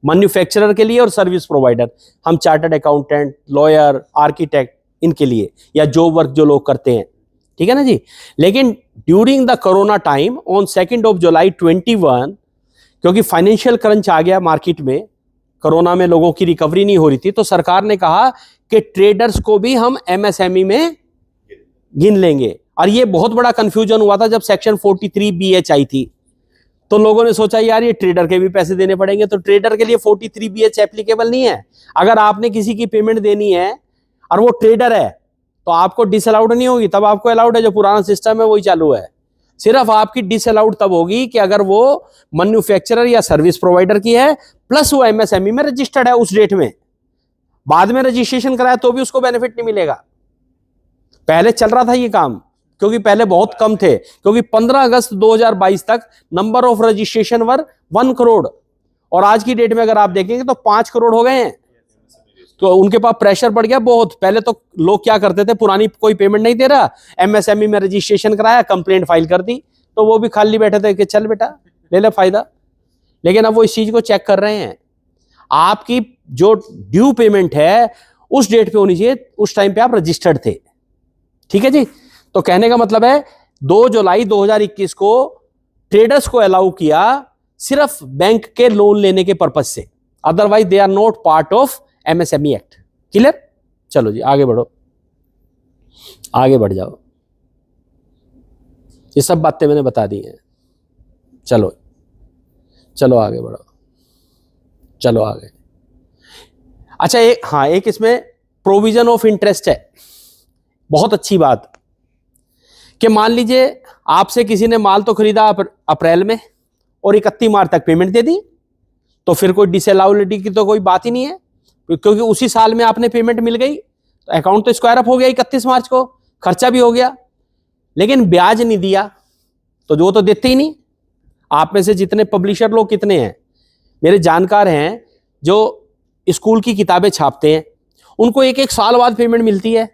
मैन्युफैक्चरर के लिए और सर्विस प्रोवाइडर। हम चार्टर्ड अकाउंटेंट, लॉयर, आर्किटेक्ट, इनके लिए, या जॉब वर्क जो लोग करते हैं, ठीक है ना जी। लेकिन during the corona time on 2 जुलाई 21, क्योंकि फाइनेंशियल क्रंच आ गया मार्केट में कोरोना में लोगों की रिकवरी नहीं हो रही थी, तो सरकार ने कहा कि ट्रेडर्स को भी हम एमएसएमई में गिन लेंगे। और ये बहुत बड़ा कंफ्यूजन हुआ था जब सेक्शन 43BH आई थी, तो लोगों ने सोचा यार ये ट्रेडर के भी पैसे देने पड़ेंगे, तो ट्रेडर के लिए 43BH एप्लीकेबल नहीं है। अगर आपने किसी की पेमेंट देनी है और वो ट्रेडर है तो आपको डिसअलाउड नहीं होगी, तब आपको अलाउड है। जो पुराना सिस्टम है वही चालू है। सिर्फ आपकी डिसअलाउड तब होगी कि अगर वो मैन्युफैक्चरर या सर्विस प्रोवाइडर की है प्लस वो एमएसएमई में रजिस्टर्ड है उस डेट में। बाद में रजिस्ट्रेशन कराया तो भी उसको बेनिफिट नहीं मिलेगा। पहले चल रहा था ये काम, क्योंकि पहले बहुत कम थे, क्योंकि 15 अगस्त 2022 तक नंबर ऑफ रजिस्ट्रेशन वर 1 करोड़, और आज की डेट में अगर आप देखेंगे तो 5 करोड़ हो गए हैं। तो उनके पास प्रेशर बढ़ गया बहुत। पहले तो लोग क्या करते थे, पुरानी कोई पेमेंट नहीं दे रहा, एमएसएमई में रजिस्ट्रेशन कराया, कंप्लेंट फाइल कर दी, तो वो भी खाली बैठे थे कि चल बेटा ले ले फायदा। लेकिन अब वो इस चीज को चेक कर रहे हैं, आपकी जो ड्यू पेमेंट है उस डेट पे होनी चाहिए, उस टाइम पे आप रजिस्टर्ड थे। ठीक है जी। तो कहने का मतलब है 2 जुलाई 2021 को ट्रेडर्स को अलाउ किया सिर्फ बैंक के लोन लेने के पर्पज से, otherwise they are not part of MSME act. Clear? चलो जी आगे बढ़ो, आगे बढ़ जाओ। ये सब बातें मैंने बता दी हैं। चलो चलो आगे बढ़ो, चलो आगे। अच्छा एक इसमें प्रोविजन ऑफ इंटरेस्ट है, बहुत अच्छी बात। कि मान लीजिए आपसे किसी ने माल तो खरीदा अप्रैल में और 31 मार्च तक पेमेंट दे दी, तो फिर कोई डिसअलाउबिलिटी की तो कोई बात ही नहीं है, क्योंकि उसी साल में आपने पेमेंट मिल गई, तो अकाउंट तो स्क्वायर अप हो गया 31 मार्च को, खर्चा भी हो गया। लेकिन ब्याज नहीं दिया तो जो तो देते ही नहीं। आप में से जितने पब्लिशर लोग कितने हैं, मेरे जानकार हैं जो स्कूल की किताबें छापते हैं, उनको 1-1 साल बाद पेमेंट मिलती है,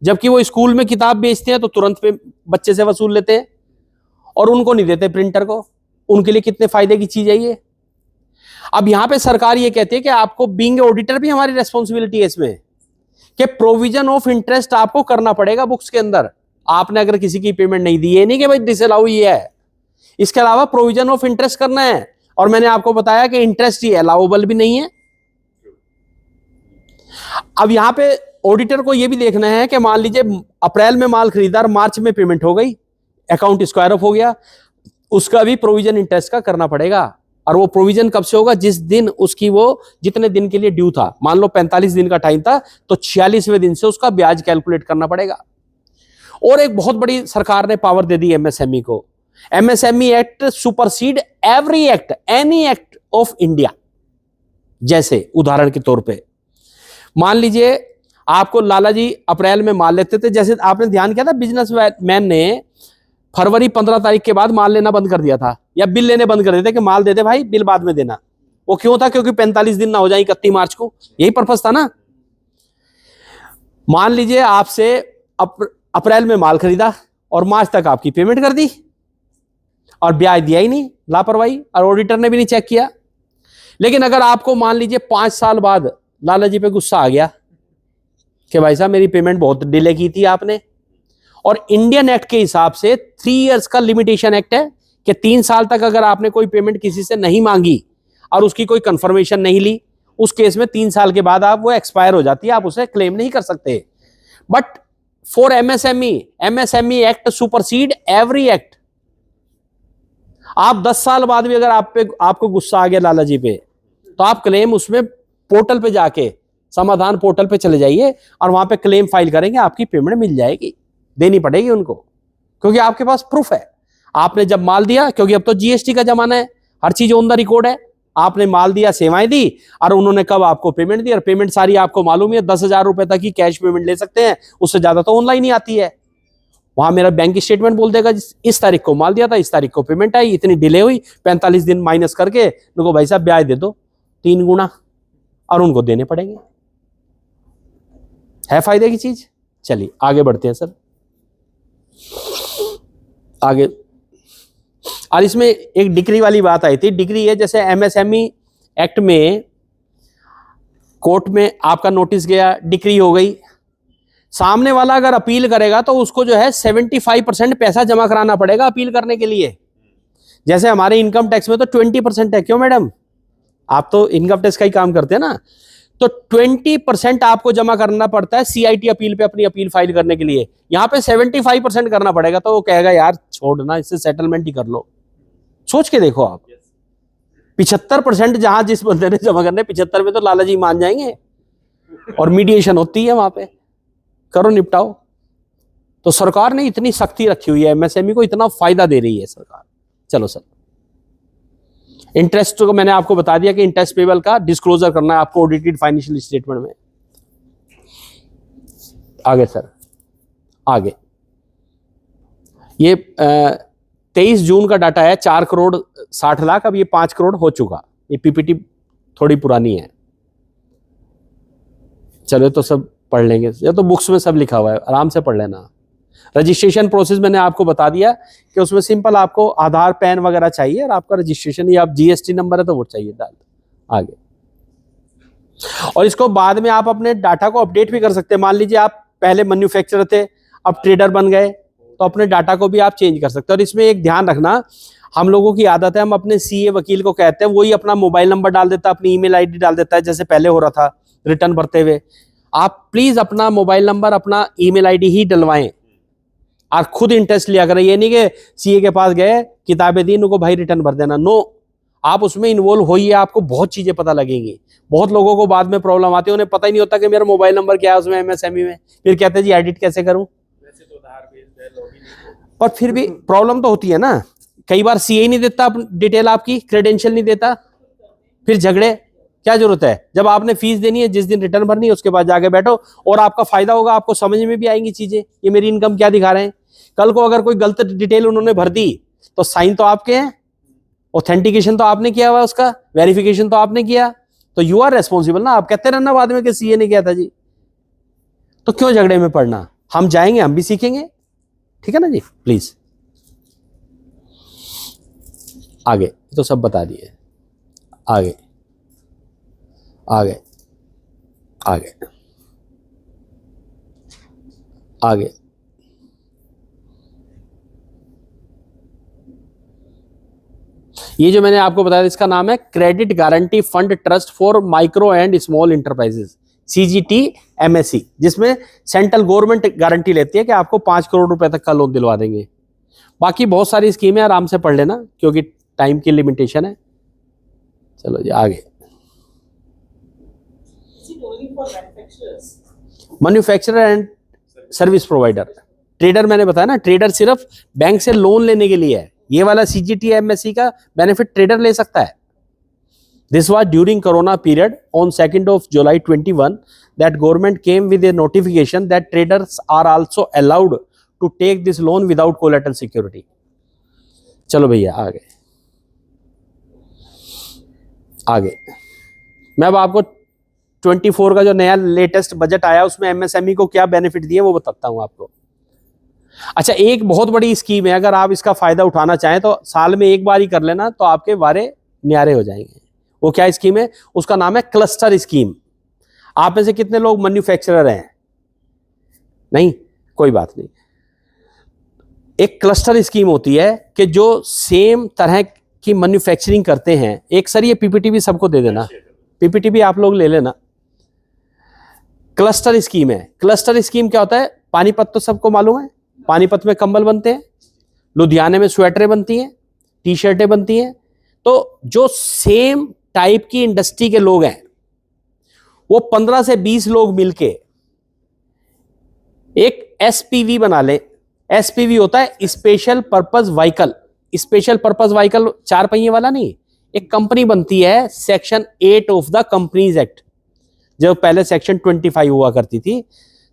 जबकि वो स्कूल में किताब बेचते हैं तो तुरंत पे बच्चे से वसूल लेते हैं, और उनको नहीं देते प्रिंटर को। उनके लिए कितने फायदे की चीज है ये। अब यहां पे सरकार ये कहती है कि आपको बीइंग ऑडिटर भी हमारी रेस्पॉन्सिबिलिटी है इसमें, कि प्रोविजन ऑफ इंटरेस्ट आपको करना पड़ेगा बुक्स के अंदर। आपने अगर किसी की पेमेंट नहीं दी है, नहीं कि भाई डिसअलाउ ही है, इसके अलावा प्रोविजन ऑफ इंटरेस्ट करना है। और मैंने आपको बताया कि इंटरेस्ट ही अलाउबल भी नहीं है। अब यहां पे ऑडिटर को यह भी देखना है कि मान लीजिए अप्रैल में माल खरीदा और मार्च में पेमेंट हो गई, अकाउंट स्क्वायर अप हो गया, उसका भी प्रोविजन इंटरेस्ट का करना पड़ेगा। और वो प्रोविजन कब से होगा? जिस दिन उसकी वो जितने दिन के लिए ड्यू था, मान लो 45 दिन का टाइम था, तो 46वें दिन से उसका ब्याज कैलकुलेट करना पड़ेगा। और एक बहुत बड़ी सरकार ने पावर दे दी एमएसएमई को। MSME act supersede every act, any act of India. जैसे उदाहरण के तौर पे मान लीजिए आपको लाला जी अप्रैल में माल लेते थे, जैसे आपने ध्यान किया था बिजनेसमैन ने फरवरी 15 तारीख के बाद माल लेना बंद कर दिया था, या बिल लेने बंद कर दिए थे कि माल दे दे भाई, बिल बाद में देना। वो क्यों था? क्योंकि 45 दिन ना हो जाए 31 मार्च को, यही पर्पस था ना। मान लीजिए आपसे अप्रैल में माल खरीदा और मार्च तक आपकी पेमेंट कर दी और ब्याज दिया ही नहीं, लापरवाही, और ऑडिटर ने भी नहीं चेक किया। लेकिन अगर आपको मान लीजिए 5 साल बाद लाला जी पे गुस्सा आ गया कि भाई साहब मेरी पेमेंट बहुत डिले की थी आपने, और इंडियन एक्ट के हिसाब से 3 इयर्स का लिमिटेशन एक्ट है कि 3 साल तक अगर आपने कोई पेमेंट किसी से नहीं मांगी और उसकी कोई कंफर्मेशन नहीं ली, उस केस में 3 साल के बाद आप वो एक्सपायर हो जाती है, आप उसे क्लेम नहीं कर सकते। But for MSME act supersede every act. आप 10 साल बाद भी अगर आपको गुस्सा आ गया लाला जी पे, तो आप क्लेम उसमें पोर्टल पे जाके, समाधान पोर्टल पे चले जाइए और वहां पे क्लेम फाइल करेंगे, आपकी पेमेंट मिल जाएगी, देनी पड़ेगी उनको, क्योंकि आपके पास प्रूफ है। आपने जब माल दिया, क्योंकि अब तो जीएसटी का जमाना है, हर चीज ऑन द रिकॉर्ड है, आपने माल दिया, सेवाएं दी, और उन्होंने कब आपको पेमेंट दी, और पेमेंट सारी आपको मालूम है। 10,000 रुपए तक ही कैश पेमेंट ले सकते हैं, उससे ज्यादा तो ऑनलाइन ही आती है। वहां मेरा बैंक स्टेटमेंट बोल देगा इस तारीख को माल दिया था, इस तारीख को पेमेंट आई, इतनी डिले हुई, 45 दिन माइनस करके उनको भाई साहब ब्याज दे दो 3 गुना, और उनको देने पड़ेंगे। है फायदे की चीज। चलिए आगे बढ़ते हैं सर, आगे। और इसमें एक डिक्री वाली बात आई थी। डिक्री है जैसे एमएसएमई एक्ट में कोर्ट में आपका नोटिस गया, डिक्री हो गई, सामने वाला अगर अपील करेगा तो उसको जो है 75% पैसा जमा कराना पड़ेगा अपील करने के लिए। जैसे हमारे इनकम टैक्स में तो 20% है, क्यों मैडम? आप तो इनकम टैक्स का ही काम करते हैं ना, तो 20% आपको जमा करना पड़ता है CIT अपील पे अपनी अपील फाइल करने के लिए। यहाँ पे 75% करना पड़ेगा। तो वो कहेगा यार छोड़ना, इससे सेटलमेंट ही कर लो। सोच के देखो आप, 75% जहां जिस बंदे ने जमा करने, 75 में तो लाला जी मान जाएंगे, और मीडिएशन होती है वहां पे, करो निपटाओ। तो सरकार ने इतनी सख्ती रखी हुई है, MSME को इतना फायदा दे रही है सरकार। चलो सर, इंटरेस्ट को मैंने आपको बता दिया कि इंटरेस्ट पेबल का डिस्क्लोजर करना है आपको ऑडिटेड फाइनेंशियल स्टेटमेंट में। आगे सर, आगे ये 23 जून का डाटा है, 4 करोड़ 60 लाख, अब ये 5 करोड़ हो चुका। ये PPT थोड़ी पुरानी है, चलो तो सब पढ़ लेंगे, ये तो बुक्स में सब लिखा हुआ है, आराम से पढ़ लेना। रजिस्ट्रेशन प्रोसेस मैंने आपको बता दिया कि उसमें सिंपल आपको आधार पैन वगैरह चाहिए, और आपका रजिस्ट्रेशन या आप GST नंबर है तो वो चाहिए डाल। आगे, और इसको बाद में आप अपने डाटा को अपडेट भी कर सकते हैं। मान लीजिए आप पहले मैन्युफैक्चरर थे, अब ट्रेडर बन गए, तो अपने डाटा को भी आप चेंज कर सकते हैं। और इसमें एक ध्यान रखना, हम लोगों की आदत है, हम अपने CA वकील को कहते हैं, वही अपना मोबाइल नंबर डाल देता है, अपनी ईमेल ID डाल देता है, जैसे पहले हो रहा था रिटर्न भरते हुए। आप प्लीज अपना मोबाइल नंबर, अपना ईमेल ID ही डलवाएं, और खुद इंटरेस्ट लिया करें। ये नहीं कि CA के पास गए, किताबें दी, उनको भाई रिटर्न भर देना, नो। आप उसमें इन्वॉल्व होइए, आपको बहुत चीजें पता लगेंगी। बहुत लोगों को बाद में प्रॉब्लम आती है, उन्हें पता ही नहीं होता कि मेरा मोबाइल नंबर क्या है उसमें MSME में, फिर कहते हैं जी एडिट कैसे करूं। वैसे तो आधार बेस्ड है, लॉगिन, पर फिर भी प्रॉब्लम तो होती है ना, कई बार CA नहीं देता डिटेल, आपकी क्रेडेंशियल नहीं देता, फिर झगड़े, क्या जरूरत है। जब आपने फीस देनी है, जिस दिन रिटर्न भरनी है, उसके बाद जाके बैठो, और आपका फायदा होगा, आपको समझ में भी आएंगी चीजें, ये मेरी इनकम क्या दिखा रहे हैं। कल को अगर कोई गलत डिटेल उन्होंने भर दी, तो साइन तो आपके हैं, ऑथेंटिकेशन तो आपने किया हुआ, उसका वेरिफिकेशन तो आपने किया, तो यू आर रेस्पॉन्सिबल ना। आप कहते रहना बाद में कि CA ने किया था जी, तो क्यों झगड़े में पड़ना। हम जाएंगे, हम भी सीखेंगे, ठीक है ना जी। प्लीज आगे, तो सब बता दिए। आगे आगे आगे आगे, ये जो मैंने आपको बताया इसका नाम है credit guarantee fund trust for micro and small enterprises, CGT MSE, जिसमें सेंट्रल गवर्नमेंट गारंटी लेती है कि आपको 5 करोड़ रुपए तक का लोन दिलवा देंगे। बाकी बहुत सारी स्कीमें आराम से पढ़ लेना, क्योंकि टाइम की लिमिटेशन है। चलो जी आगे, manufacturer and service provider. Trader मैंने बताया ना, ट्रेडर सिर्फ बैंक से लोन लेने के लिए है। ये वाला CGT MSE का बेनिफिट ट्रेडर ले सकता है। This was during corona period on 2nd of July 21 that government came with a notification that traders are also allowed to take this loan without collateral security। चलो भैया आगे आगे, मैं अब आपको 24 का जो नया लेटेस्ट बजट आया उसमें MSME को क्या बेनिफिट दिए वो बताता हूं आपको। अच्छा, एक बहुत बड़ी स्कीम है, अगर आप इसका फायदा उठाना चाहें तो साल में एक बार ही कर लेना, तो आपके वारे न्यारे हो जाएंगे। वो क्या स्कीम है, उसका नाम है क्लस्टर स्कीम। आप में से कितने लोग मैन्युफैक्चरर हैं? नहीं, कोई बात नहीं। एक क्लस्टर स्कीम होती है कि जो सेम तरह की मैन्युफैक्चरिंग करते हैं। एक सर ये PPT भी सबको दे देना, PPT भी आप लोग ले लेना। क्लस्टर स्कीम है। क्लस्टर स्कीम क्या होता है, पानीपत तो सबको मालूम है, पानीपत में कंबल बनते हैं, लुधियाने में स्वेटरें बनती हैं, T-शर्टें बनती हैं। तो जो सेम टाइप की इंडस्ट्री के लोग हैं, वो 15 से 20 लोग मिलके एक SPV बना ले। SPV होता है special purpose vehicle. Special purpose vehicle 4 पहिए वाला नहीं, एक कंपनी बनती है section 8 of the companies act. जो पहले सेक्शन 25 हुआ करती थी,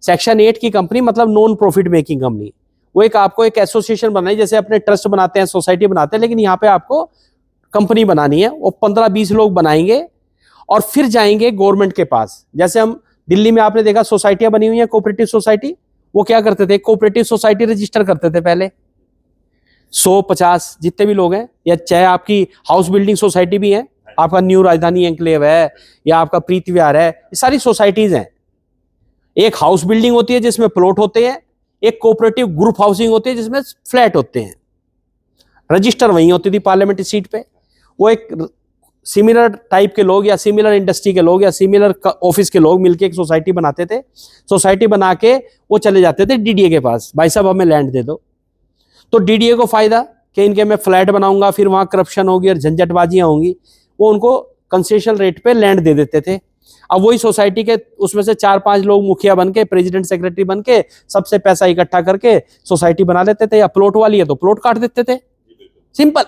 सेक्शन 8 की कंपनी मतलब नॉन प्रॉफिट मेकिंग कंपनी। वो एक आपको एक एसोसिएशन बनाई, जैसे अपने ट्रस्ट बनाते हैं, सोसाइटी बनाते हैं, लेकिन यहाँ पे आपको कंपनी बनानी है। वो 15-20 लोग बनाएंगे और फिर जाएंगे गवर्नमेंट के पास। जैसे हम दिल्ली में आपने देखा सोसाइटियां बनी हुई हैं, कोऑपरेटिव सोसाइटी। वो क्या करते थे, कोऑपरेटिव सोसाइटी रजिस्टर करते थे पहले, 100-50 जितने भी लोग हैं, या चाहे आपकी हाउस बिल्डिंग सोसाइटी भी है, आपका न्यू राजधानी एनक्लेव है या आपका प्रीत विहार है, ये सारी सोसाइटीज हैं। एक हाउस बिल्डिंग होती है जिसमें प्लॉट होते हैं, एक कोऑपरेटिव ग्रुप हाउसिंग होती है जिसमें फ्लैट होते हैं। रजिस्टर वहीं होती थी पार्लियामेंट सीट पे। वो एक सिमिलर टाइप के लोग या सिमिलर इंडस्ट्री के लोग या सिमिलर ऑफिस के लोग मिलके एक सोसाइटी बनाते थे। सोसाइटी बना के वो चले जाते थे डीडीए के पास, भाई साहब हमें लैंड दे दो। तो डीडीए को फायदा कि इनके मैं फ्लैट बनाऊंगा, फिर वहां करप्शन होगी और झंझटबाजियां होंगी, वो उनको कंसेशन रेट पे लैंड दे देते थे। अब वही सोसाइटी के उसमें से 4-5 लोग मुखिया बन के, प्रेसिडेंट सेक्रेटरी बन के, सबसे पैसा इकट्ठा करके सोसाइटी बना लेते थे, या प्लॉट वाली है तो प्लॉट काट देते थे, सिंपल।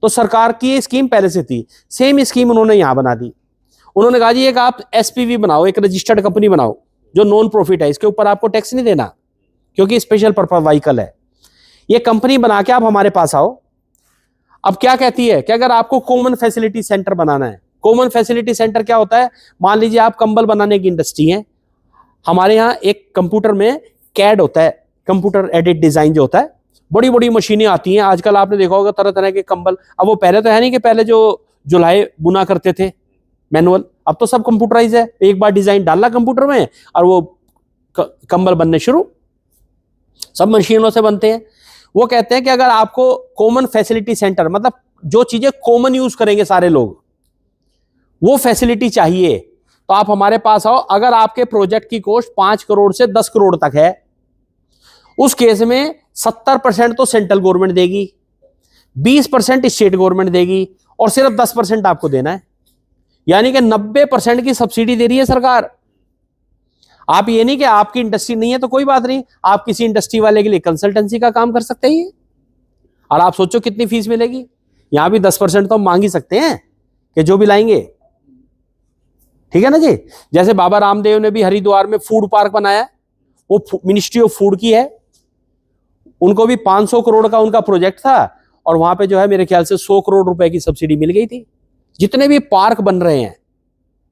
तो सरकार की ये स्कीम पहले से थी, सेम स्कीम उन्होंने यहां बना दी। उन्होंने कहा जी एक आप एसपीवी बनाओ, एक रजिस्टर्ड कंपनी बनाओ जो नॉन प्रॉफिट है, इसके ऊपर आपको टैक्स नहीं देना क्योंकि स्पेशल पर्पज व्हीकल है। ये कंपनी बना के आप हमारे पास आओ। अब क्या कहती है कि अगर आपको कॉमन फैसिलिटी सेंटर बनाना है, कॉमन फैसिलिटी सेंटर क्या होता है, मान लीजिए आप कंबल बनाने की इंडस्ट्री है, हमारे यहाँ एक कंप्यूटर में कैड होता है, कंप्यूटर एडिट डिजाइन जो होता है, बड़ी बड़ी मशीनें आती हैं आजकल, आपने देखा होगा तरह तरह के कंबल। अब वो पहले तो है नहीं कि पहले जो जुलाई बुना करते थे मैनुअल, अब तो सब कंप्यूटराइज है, एक बार डिजाइन डालना कंप्यूटर में और वो कंबल बनने शुरू, सब मशीनों से बनते हैं। वो कहते हैं कि अगर आपको कॉमन फैसिलिटी सेंटर, मतलब जो चीजें कॉमन यूज करेंगे सारे लोग, वो फैसिलिटी चाहिए तो आप हमारे पास आओ। अगर आपके प्रोजेक्ट की कॉस्ट 5 करोड़ से 10 करोड़ तक है, उस केस में 70% तो सेंट्रल गवर्नमेंट देगी, 20% स्टेट गवर्नमेंट देगी और सिर्फ 10% आपको देना है, यानी कि 90% की सब्सिडी दे रही है सरकार। आप ये नहीं कि आपकी इंडस्ट्री नहीं है तो कोई बात नहीं, आप किसी इंडस्ट्री वाले के लिए कंसल्टेंसी का काम कर सकते हैं, और आप सोचो कितनी फीस मिलेगी। यहां भी 10% तो हम मांग ही सकते हैं कि जो भी लाएंगे, ठीक है ना जी। जैसे बाबा रामदेव ने भी हरिद्वार में फूड पार्क बनाया, वो मिनिस्ट्री ऑफ फूड की है, उनको भी 500 करोड़ का उनका प्रोजेक्ट था और वहां पे जो है मेरे ख्याल से 100 करोड़ रुपए की सब्सिडी मिल गई थी। जितने भी पार्क बन रहे हैं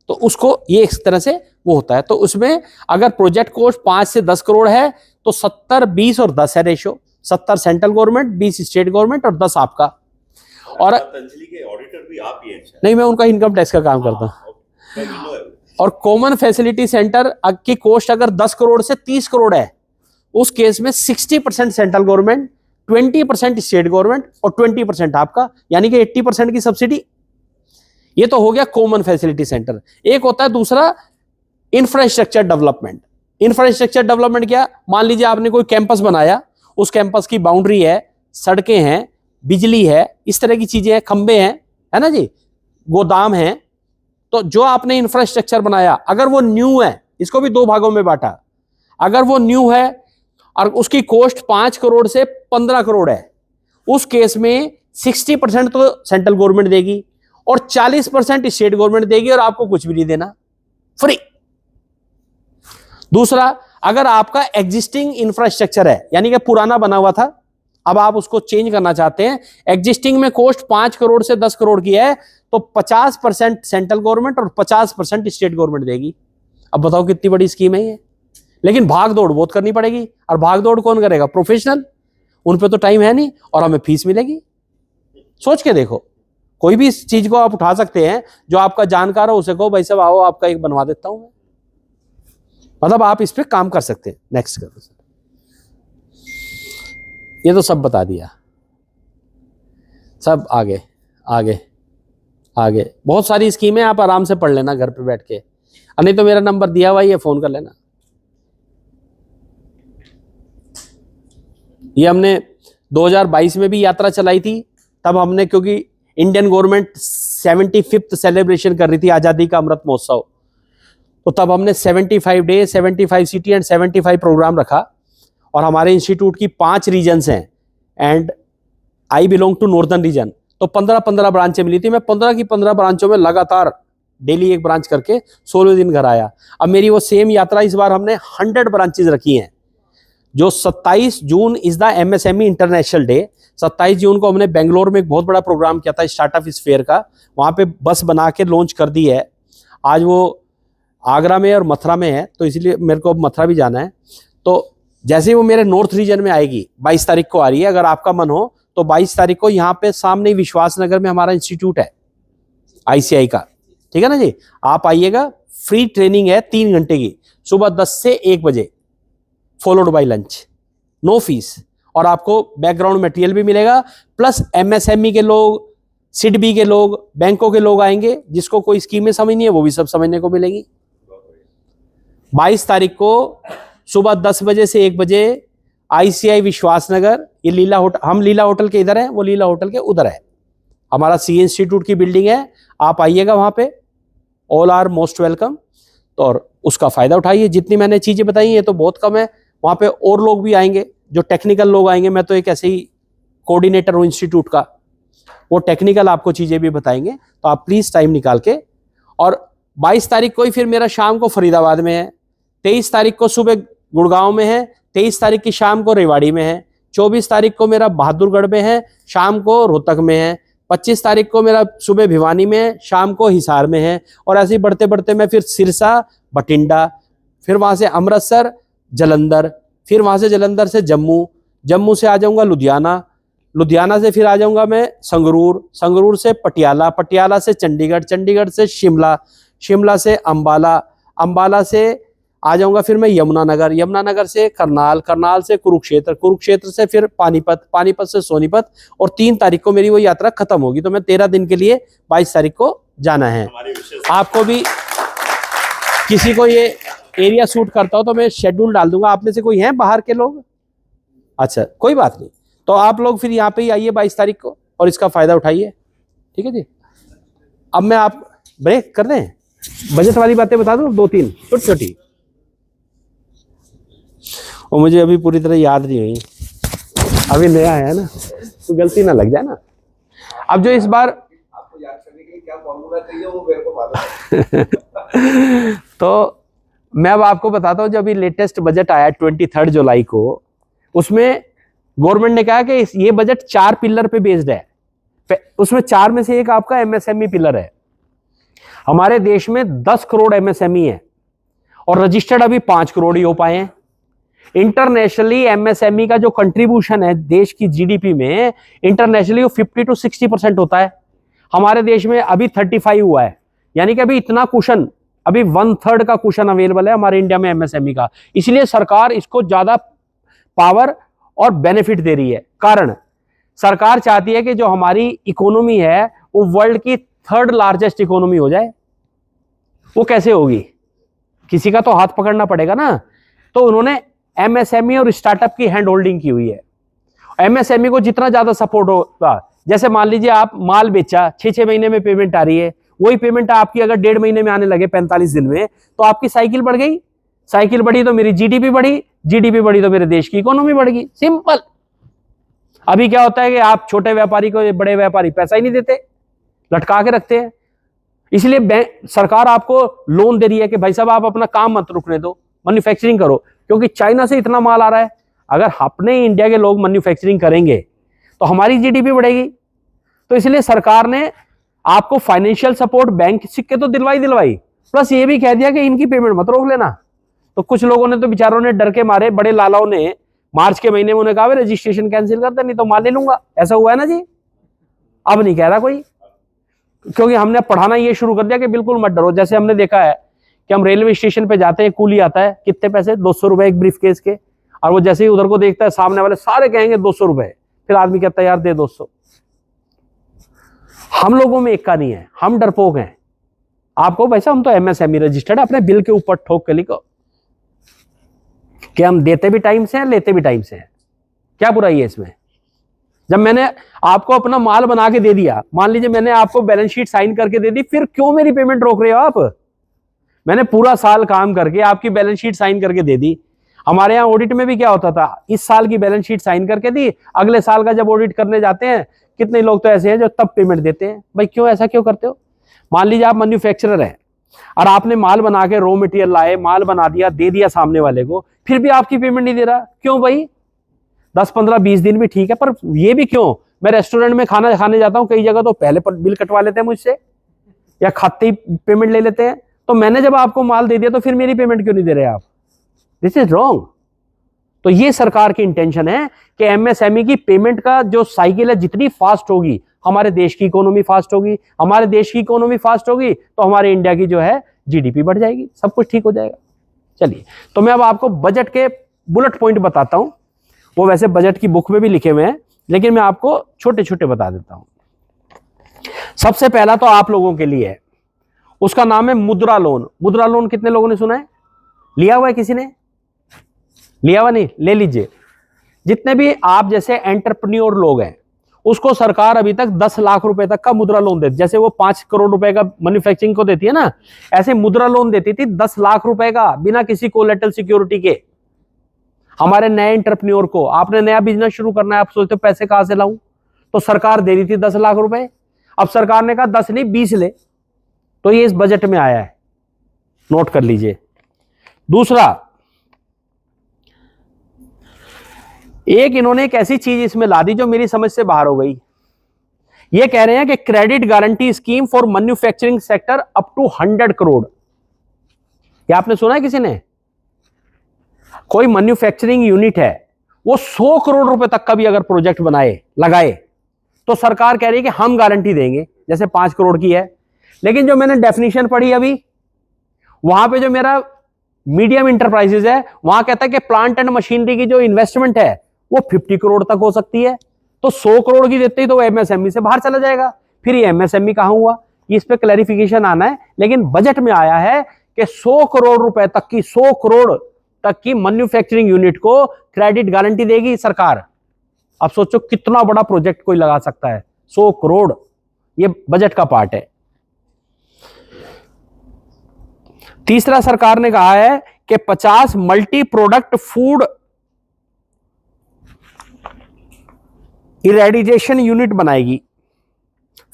तो उसको ये इस तरह से वो होता है। तो उसमें अगर प्रोजेक्ट कॉस्ट 5 से 10 करोड़ है तो 70, 20 और 10 है ratio, 70 central government, 20 state government और 10 आपका। और पतंजलि के ऑडिटर भी आप ही हैं? नहीं, मैं उनका इनकम टैक्स का काम करता हूँ। और कॉमन फैसिलिटी सेंटर की कॉस्ट अगर 10 करोड़ से 30 करोड़ है, उस केस में 60% सेंट्रल गवर्नमेंट, 20% स्टेट गवर्नमेंट और 20% आपका, यानी कि 80% की सब्सिडी। ये तो हो गया कॉमन फैसिलिटी सेंटर। एक होता है दूसरा इंफ्रास्ट्रक्चर डेवलपमेंट। इंफ्रास्ट्रक्चर डेवलपमेंट क्या, मान लीजिए आपने कोई कैंपस बनाया, उस कैंपस की बाउंड्री है, सड़कें हैं, बिजली है, इस तरह की चीजें हैं, खंबे हैं, है ना जी, गोदाम है। तो जो आपने इंफ्रास्ट्रक्चर बनाया अगर वो न्यू है, इसको भी 2 भागों में बांटा, अगर वो न्यू है और उसकी कॉस्ट 5 करोड़ से 15 करोड़ है, उस केस में 60% तो सेंट्रल गवर्नमेंट देगी और 40% स्टेट गवर्नमेंट देगी और आपको कुछ भी नहीं देना, फ्री। दूसरा, अगर आपका एग्जिस्टिंग इंफ्रास्ट्रक्चर है, यानी कि पुराना बना हुआ था, अब आप उसको चेंज करना चाहते हैं, एग्जिस्टिंग में कॉस्ट 5 करोड़ से 10 करोड़ की है, तो 50% सेंट्रल गवर्नमेंट और 50% स्टेट गवर्नमेंट देगी। अब बताओ कितनी बड़ी स्कीम है ये। लेकिन भाग दौड़ बहुत करनी पड़ेगी, और भाग दौड़ कौन करेगा, प्रोफेशनल, उन पे तो टाइम है नहीं और हमें फीस मिलेगी। सोच के देखो, कोई भी इस चीज को आप उठा सकते हैं, जो आपका जानकार हो उसे कहो भाई साहब आओ आपका एक बनवा देता हूं मैं, मतलब आप इस पे काम कर सकते हैं। नेक्स्ट करो सर। ये तो सब बता दिया, सब आगे आगे आगे बहुत सारी स्कीमें आप आराम से पढ़ लेना घर पे बैठ के, नहीं तो मेरा नंबर दिया हुआ है, ये फोन कर लेना। ये हमने 2022 में भी यात्रा चलाई थी, तब हमने, क्योंकि इंडियन गवर्नमेंट 75th सेलिब्रेशन कर रही थी आज़ादी का अमृत महोत्सव, तो तब हमने 75 डे, 75 सिटी एंड 75 प्रोग्राम रखा। और हमारे इंस्टीट्यूट की 5 रीजन्स हैं and I belong to northern region, तो 15-15 ब्रांचें मिली थी। मैं 15 की 15 ब्रांचों में लगातार डेली एक ब्रांच करके 16 दिन घर आया। अब मेरी वो सेम यात्रा इस बार हमने 100 ब्रांचेज रखी हैं। जो 27 June is the MSME international day, 27 जून को हमने बेंगलोर में एक बहुत बड़ा प्रोग्राम किया था स्टार्टअप स्फेयर का, वहाँ पे बस बना के लॉन्च कर दी है। आज वो आगरा में और मथुरा में है, तो इसलिए मेरे को मथुरा भी जाना है। तो जैसे ही वो मेरे नॉर्थ रीजन में आएगी, 22 तारीख को आ रही है, अगर आपका मन हो तो 22 तारीख को यहाँ पे सामने विश्वास नगर में हमारा इंस्टीट्यूट है ICI का, ठीक है ना जी। आप आइएगा, फ्री ट्रेनिंग है 3 घंटे की, सुबह 10 से 1 बजे, followed by lunch, no fees, और आपको बैकग्राउंड मटेरियल भी मिलेगा, प्लस MSME के लोग, सिडबी के लोग, बैंकों के लोग आएंगे, जिसको कोई स्कीमें समझनी है वो भी सब समझने को मिलेगी। 22 तारीख को सुबह 10 बजे से 1 बजे ICI विश्वास नगर, ये लीला होटल, हम लीला होटल के इधर हैं, वो लीला होटल के उधर है, हमारा सी इंस्टीट्यूट की बिल्डिंग है, आप आइएगा वहां पे, ऑल आर मोस्ट वेलकम। तो और उसका फायदा उठाइए। जितनी मैंने चीजें बताई ये तो बहुत कम है, वहां पे और लोग भी आएंगे, जो टेक्निकल लोग आएंगे। मैं तो एक ऐसे ही कोऑर्डिनेटर हूँ इंस्टीट्यूट का, वो टेक्निकल आपको चीजें भी बताएंगे। तो आप प्लीज टाइम निकाल के, और 22 तारीख को ही फिर मेरा शाम को फरीदाबाद में है, 23 तारीख को सुबह गुड़गांव में है, 23 तारीख की शाम को रेवाड़ी में है, 24 तारीख को मेरा बहादुरगढ़ में है, शाम को रोहतक में है, 25 तारीख को मेरा सुबह भिवानी में है, शाम को हिसार में है, और ऐसे ही बढ़ते बढ़ते मैं फिर सिरसा, बठिंडा, फिर वहां से अमृतसर, जलंधर, फिर वहां से जलंधर से जम्मू, जम्मू से आ जाऊंगा लुधियाना, लुधियाना से फिर आ जाऊंगा मैं संगरूर, संगरूर से पटियाला, पटियाला से चंडीगढ़, चंडीगढ़ से शिमला, शिमला से अंबाला, अंबाला से आ जाऊंगा फिर मैं यमुनानगर, यमुनानगर से करनाल, करनाल से कुरुक्षेत्र, कुरुक्षेत्र से फिर पानीपत, पानीपत से सोनीपत, और 3 तारीख को मेरी वो यात्रा खत्म होगी। तो मैं 13 दिन के लिए 22 तारीख को जाना है। आपको भी किसी को ये एरिया सूट करता हो तो मैं शेड्यूल डाल दूंगा। आप में से कोई है बाहर के लोग? अच्छा, कोई बात नहीं, तो आप लोग फिर यहाँ पे ही आइए 22 तारीख को और इसका फायदा उठाइए। ठीक है जी। अब मैं आप ब्रेक कर दें, बजट वाली बातें बता दूं 2-3 छोटी छोटी, और मुझे अभी पूरी तरह याद नहीं हुई, अभी नया है ना, तो गलती ना लग जाए ना। अब जो इस बार आपको याद करने के लिए क्या फॉर्मूला चाहिए वो मेरे को मालूम है। तो मैं अब आपको बताता हूँ, जो अभी लेटेस्ट बजट आया 23 जुलाई को, उसमें गवर्नमेंट ने कहा कि ये बजट 4 पिलर पे बेस्ड है। उसमें 4 में से एक आपका MSME पिलर है। हमारे देश में 10 करोड़ MSME है और रजिस्टर्ड अभी 5 करोड़ ही हो पाए हैं। इंटरनेशनली MSME का जो कंट्रीब्यूशन है देश की GDP में, इंटरनेशनली वो 50 to 60% होता है। हमारे देश में अभी 35 हुआ है, यानी कि अभी इतना कुशन, अभी 1/3 का कुशन अवेलेबल है हमारे इंडिया में MSME का। इसलिए सरकार इसको ज्यादा पावर और बेनिफिट दे रही है। कारण, सरकार चाहती है कि जो हमारी इकोनॉमी है वो वर्ल्ड की 3rd लार्जेस्ट इकोनॉमी हो जाए। वो कैसे होगी? किसी का तो हाथ पकड़ना पड़ेगा ना। तो उन्होंने MSME और स्टार्टअप की हैंड होल्डिंग की हुई है। MSME को जितना ज्यादा सपोर्ट होगा, जैसे मान लीजिए आप माल बेचा, 6-6 महीने में पेमेंट आ रही है, वही पेमेंट आपकी अगर 1.5 महीने में आने लगे 45 दिन में, तो आपकी साइकिल बढ़ गई। साइकिल बढ़ी तो मेरी GDP बढ़ी, GDP बढ़ी तो मेरे देश की इकोनॉमी बढ़ गई। सिंपल। अभी क्या होता है कि आप छोटे व्यापारी को बड़े व्यापारी पैसा ही नहीं देते, लटका के रखते हैं। इसलिए बैंक, सरकार आपको लोन दे रही है कि भाई साहब आप अपना काम मत रुकने दो, मैन्युफैक्चरिंग करो, क्योंकि चाइना से इतना माल आ रहा है। अगर अपने इंडिया के लोग मैन्युफैक्चरिंग करेंगे तो हमारी GDP बढ़ेगी। तो इसलिए सरकार ने आपको फाइनेंशियल सपोर्ट, बैंक सिक्के तो दिलवाई, प्लस ये भी कह दिया कि इनकी पेमेंट मत रोक लेना। तो कुछ लोगों ने तो बेचारों ने डर के मारे, बड़े लालाओं ने मार्च के महीने में उन्हें कहा रजिस्ट्रेशन कैंसिल कर दे, नहीं तो माल ले लूंगा। ऐसा हुआ है ना जी। अब नहीं कह रहा कोई, क्योंकि हमने पढ़ाना ये शुरू कर दिया कि बिल्कुल मत डरो। जैसे हमने देखा है कि हम रेलवे स्टेशन पे जाते हैं, कूली आता है, कितने पैसे? 200 रुपए एक ब्रीफ केस के, और वो जैसे ही उधर को देखता है सामने वाले सारे कहेंगे 200 रुपए, फिर आदमी कहता है यार दे 200। हम लोगों में एक का नहीं है, हम डरपोक हैं। आपको वैसा, हम तो MSME रजिस्टर्ड, अपने बिल के ऊपर ठोक के लिखो कि हम देते भी टाइम से हैं, लेते भी टाइम से हैं। क्या बुराई है इसमें? जब मैंने आपको अपना माल बना के दे दिया, मान लीजिए मैंने आपको बैलेंस शीट साइन करके दे दी, फिर क्यों मेरी पेमेंट रोक रहे हो आप? मैंने पूरा साल काम करके आपकी बैलेंस शीट साइन करके दे दी। हमारे यहाँ ऑडिट में भी क्या होता था, इस साल की बैलेंस शीट साइन करके दी, अगले साल का जब ऑडिट करने जाते हैं, कितने लोग तो ऐसे हैं जो तब पेमेंट देते हैं। भाई क्यों, ऐसा क्यों करते हो? मान लीजिए आप मैन्युफैक्चरर हैं और आपने माल बना के, रॉ मटेरियल लाए, माल बना दिया, दे दिया सामने वाले को, फिर भी आपकी पेमेंट नहीं दे रहा, क्यों भाई? 10, 15, 20 दिन भी ठीक है, पर ये भी क्यों? मैं रेस्टोरेंट में खाना खाने जाता हूँ, कई जगह तो पहले बिल कटवा लेते हैं मुझसे, या खाते ही पेमेंट ले लेते हैं। तो मैंने जब आपको माल दे दिया तो फिर मेरी पेमेंट क्यों नहीं दे रहे आप? This is wrong. तो ये सरकार की इंटेंशन है कि MSME की पेमेंट का जो साइकिल है, जितनी फास्ट होगी हमारे देश की इकोनॉमी फास्ट होगी, हमारे देश की इकोनॉमी फास्ट होगी तो हमारे इंडिया की जो है GDP बढ़ जाएगी, सब कुछ ठीक हो जाएगा। चलिए, तो मैं अब आपको बजट के बुलेट पॉइंट बताता हूं। वो वैसे बजट की बुक में भी लिखे हुए हैं, लेकिन मैं आपको छोटे छोटे बता देता हूं। सबसे पहला तो आप लोगों के लिए है, उसका नाम है मुद्रा लोन। मुद्रा लोन कितने लोगों ने सुना है? लिया हुआ है किसी ने? लिया हुआ नहीं? ले लीजिए। जितने भी आप जैसे एंटरप्रेन्योर लोग हैं, उसको सरकार अभी तक 10 लाख रुपए तक का मुद्रा लोन देती, जैसे वो 5 करोड़ रुपए का मैन्युफैक्चरिंग को देती है ना, ऐसे मुद्रा लोन देती थी 10 लाख रुपए का, बिना किसी कोलेटरल सिक्योरिटी के। हमारे नए एंटरप्रेन्योर को, आपने नया बिजनेस शुरू करना है, आप सोचते हो पैसे कहां से लाऊं, तो सरकार दे रही थी 10 लाख रुपए। अब सरकार ने कहा 10 नहीं 20 ले, तो ये इस बजट में आया है, नोट कर लीजिए। दूसरा, एक इन्होंने एक ऐसी चीज इसमें ला दी जो मेरी समझ से बाहर हो गई। ये कह रहे हैं कि credit guarantee scheme for manufacturing sector up to 100 crore. ये आपने सुना है किसी ने? कोई मैन्युफैक्चरिंग यूनिट है, वो 100 करोड़ रुपए तक का भी अगर प्रोजेक्ट बनाए लगाए, तो सरकार कह रही है कि हम गारंटी देंगे, जैसे 5 करोड़ की है। लेकिन जो मैंने डेफिनेशन पढ़ी अभी, वहां पे जो मेरा मीडियम इंटरप्राइजेज है, वहां कहता है कि प्लांट एंड मशीनरी की जो इन्वेस्टमेंट है वो 50 करोड़ तक हो सकती है। तो 100 करोड़ की देते ही तो एमएसएमई से बाहर चला जाएगा, फिर ये एमएसएमई कहां हुआ? इस पे क्लैरिफिकेशन आना है। लेकिन बजट में आया है कि 100 करोड़ रुपए तक की, 100 करोड़ तक की मैन्युफैक्चरिंग यूनिट को क्रेडिट गारंटी देगी सरकार। अब सोचो कितना बड़ा प्रोजेक्ट कोई लगा सकता है, 100 करोड़। ये बजट का पार्ट है। तीसरा, सरकार ने कहा है कि 50 multi product food irradiation unit बनाएगी।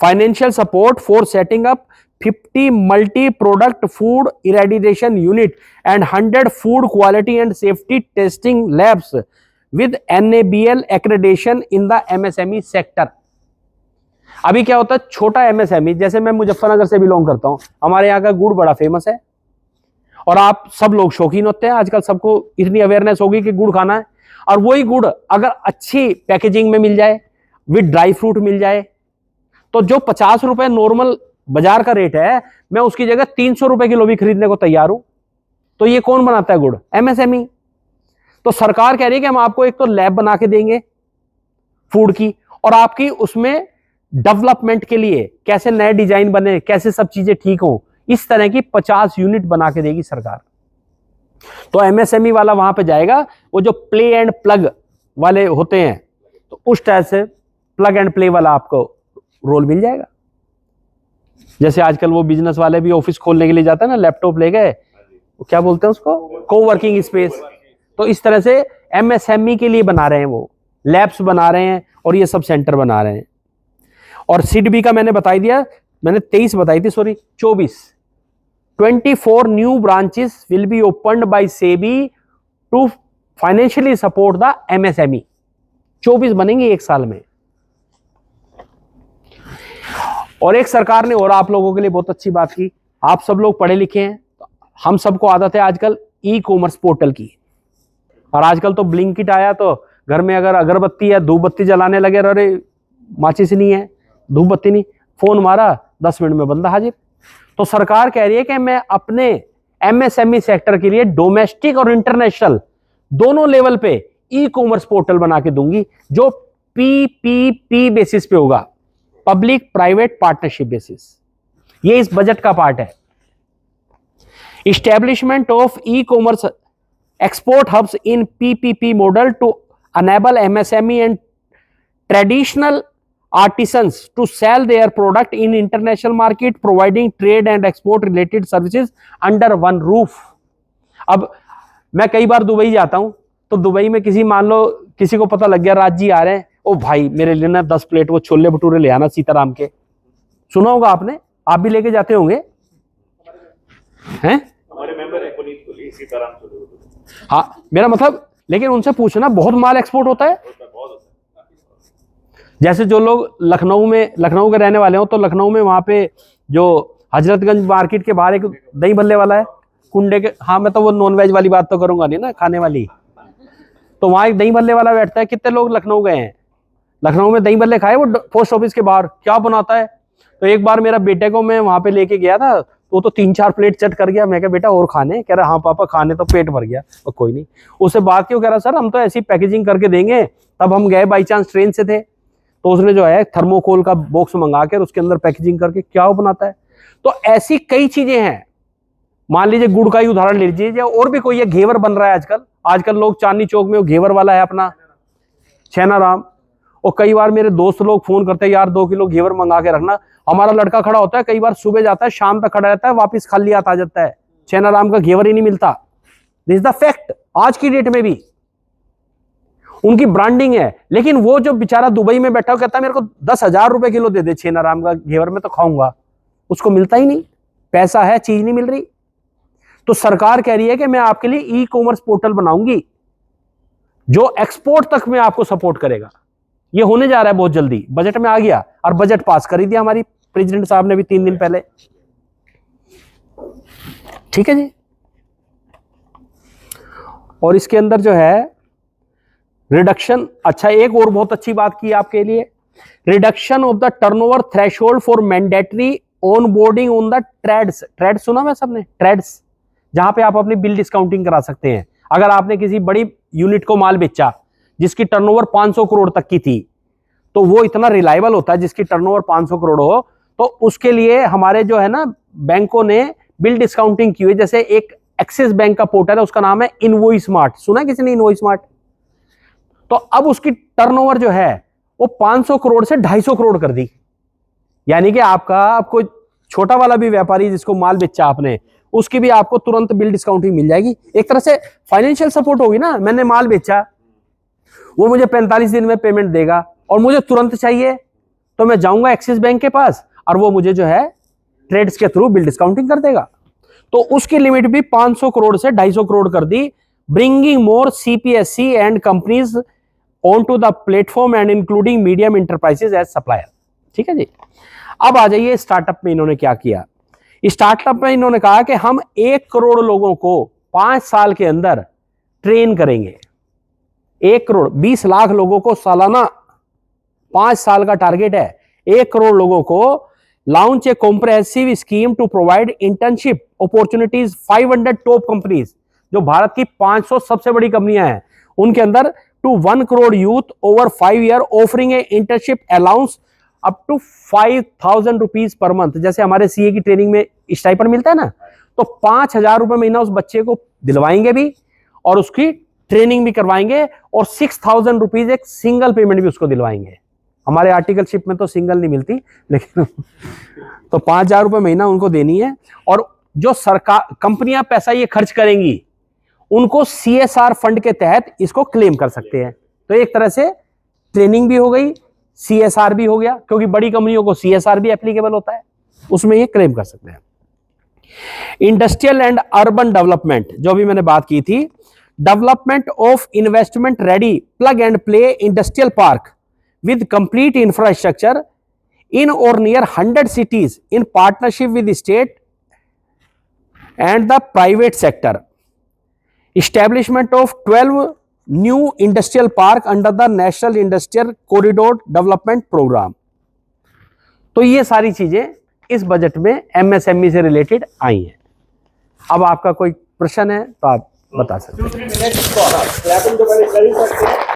Financial support for setting up 50 multi product food irradiation unit and 100 food quality and safety testing labs with NABL accreditation in the MSME sector. अभी क्या होता है, छोटा MSME, जैसे मैं मुजफ्फरनगर से बिलोंग करता हूं, हमारे यहाँ का गुड़ बड़ा फेमस है और आप सब लोग शौकीन होते हैं। आजकल सबको इतनी अवेयरनेस होगी कि गुड़ खाना है, और वही गुड़ अगर अच्छी पैकेजिंग में मिल जाए, विद ड्राई फ्रूट मिल जाए, तो जो 50 रुपए नॉर्मल बाजार का रेट है, मैं उसकी जगह 300 रुपए किलो भी खरीदने को तैयार हूं। तो ये कौन बनाता है गुड़? MSME। तो सरकार कह रही है कि हम आपको एक तो लैब बना के देंगे फूड की, और आपकी उसमें डेवलपमेंट के लिए कैसे नए डिजाइन बने, कैसे सब चीजें ठीक हो, इस तरह की 50 यूनिट बना के देगी सरकार। तो MSME वाला वहां पे जाएगा, वो जो प्ले एंड प्लग वाले होते हैं, तो उस टाइप से प्लग एंड प्ले वाला आपको रोल मिल जाएगा। जैसे आजकल वो बिजनेस वाले भी ऑफिस खोलने के लिए जाते हैं ना, लैपटॉप ले गए, वो क्या बोलते हैं उसको, कोवर्किंग स्पेस। तो इस तरह से MSME के लिए बना रहे हैं, वो लैब्स बना रहे हैं और ये सब सेंटर बना रहे हैं। और सिडबी का मैंने बता दिया, मैंने 23 बताई थी, sorry 24 new branches will be opened by SEBI to financially support the MSME। 24 बनेंगे एक साल में। और एक सरकार ने और आप लोगों के लिए बहुत अच्छी बात की, आप सब लोग पढ़े लिखे हैं, हम सबको आदत है आजकल ई-कॉमर्स पोर्टल की, और आजकल तो ब्लिंकिट आया, तो घर में अगर अगरबत्ती या धूप बत्ती जलाने लगे, अरे माचिस नहीं है, धूप बत्ती नहीं, फोन मारा 10 मिनट में बंदा हाजिर। तो सरकार कह रही है कि मैं अपने MSME सेक्टर के लिए डोमेस्टिक और इंटरनेशनल दोनों लेवल पे ई-कॉमर्स पोर्टल बना के दूंगी, जो PPP बेसिस पे होगा, पब्लिक प्राइवेट पार्टनरशिप बेसिस। ये इस बजट का पार्ट है। Establishment of e-commerce export hubs in PPP model to enable MSME and traditional artisans to sell their product in international market, providing trade and export related services under one roof। अब मैं कई बार दुबई जाता हूं, तो दुबई में किसी, मान लो किसी को पता लग गया, राज जी आ रहे हैं, ओ भाई मेरे लिए ना 10 प्लेट वो छोले भटूरे ले आना सीताराम के। सुना होगा आपने, आप भी लेके जाते होंगे हैं? हमारे मेंबर है पुनीत कोहली, सीताराम छोले भटूरे। हाँ, मेरा मतलब, लेकिन उनसे पूछना, बहुत माल एक्सपोर्ट होता है। जैसे जो लोग लखनऊ के रहने वाले हो, तो लखनऊ में वहां पे जो हजरतगंज मार्केट के बाहर एक दही भल्ले वाला है, कुंडे के, हाँ मैं तो वो नॉन वेज वाली बात तो करूंगा नहीं ना, खाने वाली। तो वहां एक दही भल्ले वाला बैठता है। कितने लोग लखनऊ गए हैं? लखनऊ में दही भल्ले खाए, वो पोस्ट ऑफिस के बाहर क्या बनाता है। तो एक बार मेरा बेटे को मैं वहां पे लेके गया था, वो तो 3-4 प्लेट चट कर गया। मैं कहा बेटा और खाने? कह रहा हाँ पापा खाने, तो पेट भर गया। और कोई नहीं, उससे बात क्यों, कह रहा सर हम तो ऐसी पैकेजिंग करके देंगे। तब हम गए बाई चांस, ट्रेन से थे, तो उसने जो है थर्मोकोल का बॉक्स मंगा कर उसके अंदर पैकेजिंग करके क्या वो बनाता है। तो ऐसी कई चीजें हैं। मान लीजिए गुड़ का ही उदाहरण ले लीजिए, और भी कोई है, घेवर बन रहा है आजकल लोग चांदनी चौक में वो घेवर वाला है अपना छैनाराम। और कई बार मेरे दोस्त लोग फोन करते हैं, यार 2 किलो घेवर मंगा के रखना। हमारा लड़का खड़ा होता है, कई बार सुबह जाता है, शाम तक खड़ा रहता है, वापस खाली हाथ आ जाता है, छैनाराम का घेवर ही नहीं मिलता। This is the fact. आज की डेट में भी उनकी ब्रांडिंग है, लेकिन वो जो बेचारा दुबई में बैठा हो कहता है मेरे को 10,000 रुपए किलो दे दे छैनाराम का घेवर, में तो खाऊंगा, उसको मिलता ही नहीं, पैसा है, चीज नहीं मिल रही। तो सरकार कह रही है कि मैं आपके लिए ई कॉमर्स पोर्टल बनाऊंगी जो एक्सपोर्ट तक में आपको सपोर्ट करेगा। ये होने जा रहा है बहुत जल्दी, बजट में आ गया, और बजट पास कर ही दिया हमारी प्रेसिडेंट साहब ने भी 3 दिन पहले। ठीक है जी। और इसके अंदर जो है रिडक्शन, अच्छा एक और बहुत अच्छी बात की आपके लिए, reduction of the turnover threshold for mandatory on boarding on the trades. Trade सुना मैं सबने, ट्रेड्स, जहां पे आप अपनी बिल डिस्काउंटिंग करा सकते हैं। अगर आपने किसी बड़ी यूनिट को माल बेचा जिसकी टर्नओवर 500 करोड़ तक की थी, तो वो इतना रिलायबल होता है जिसकी टर्नओवर 500 करोड़ हो, तो उसके लिए हमारे जो है ना बैंकों ने बिल डिस्काउंटिंग की हुई। जैसे एक एक्सिस बैंक का पोर्टल है, उसका नाम है इनवॉइस स्मार्ट, सुना है किसी ने इनवॉइस स्मार्ट? तो अब उसकी टर्नओवर जो है वो 500 करोड़ से 250 करोड़ कर दी। यानी कि आपको छोटा वाला भी व्यापारी जिसको माल बेचा आपने, उसकी भी आपको तुरंत बिल डिस्काउंटिंग मिल जाएगी। एक तरह से फाइनेंशियल सपोर्ट होगी ना। मैंने माल बेचा, वो मुझे 45 दिन में पेमेंट देगा और मुझे तुरंत चाहिए, तो मैं जाऊंगा एक्सिस बैंक के पास और वो मुझे जो है ट्रेड्स के थ्रू बिल डिस्काउंटिंग कर देगा। तो उसकी लिमिट भी 500 करोड़ से 250 करोड़ कर दी, bringing more CPSC and companies on to the platform and including medium enterprises as supplier. ठीक है जी। अब आ जाइए स्टार्टअप में इन्होंने क्या किया। स्टार्टअप में इन्होंने कहा कि हम 1 करोड़ लोगों को 5 साल के अंदर ट्रेन करेंगे। 1 करोड़ 20 लाख लोगों को सालाना, 5 साल का टारगेट है। 1 करोड़ लोगों को launch a comprehensive scheme to provide internship opportunities 500 top companies, जो भारत की 500 सबसे बड़ी कंपनियां हैं, उनके अंदर to 1 crore youth over 5 year offering a internship allowance up to 5,000 rupees per month. जैसे हमारे सीए की ट्रेनिंग में स्टाइपेंड मिलता है ना, तो 5,000 रुपए महीना उस बच्चे को दिलवाएंगे भी और उसकी ट्रेनिंग भी करवाएंगे, और 6,000 रुपीज एक सिंगल पेमेंट भी उसको दिलवाएंगे। हमारे आर्टिकलशिप में तो सिंगल नहीं मिलती, लेकिन तो 5,000 रुपए महीना उनको देनी है। और जो सरकार कंपनियां पैसा ये खर्च करेंगी, उनको सीएसआर फंड के तहत इसको क्लेम कर सकते हैं। तो एक तरह से ट्रेनिंग भी हो गई, सीएसआर भी हो गया, क्योंकि बड़ी कंपनियों को सीएसआर भी एप्लीकेबल होता है, उसमें ये क्लेम कर सकते हैं। इंडस्ट्रियल एंड अर्बन डेवलपमेंट, जो अभी मैंने बात की थी, development of investment ready plug and play industrial park with complete infrastructure in or near 100 cities in partnership with the state and the private sector. Establishment of 12 new industrial park under the National Industrial Corridor Development Program. तो ये सारी चीजें इस बजट में एमएसएमई से रिलेटेड आई हैं। अब आपका कोई प्रश्न है तो आप बता सकते हैं।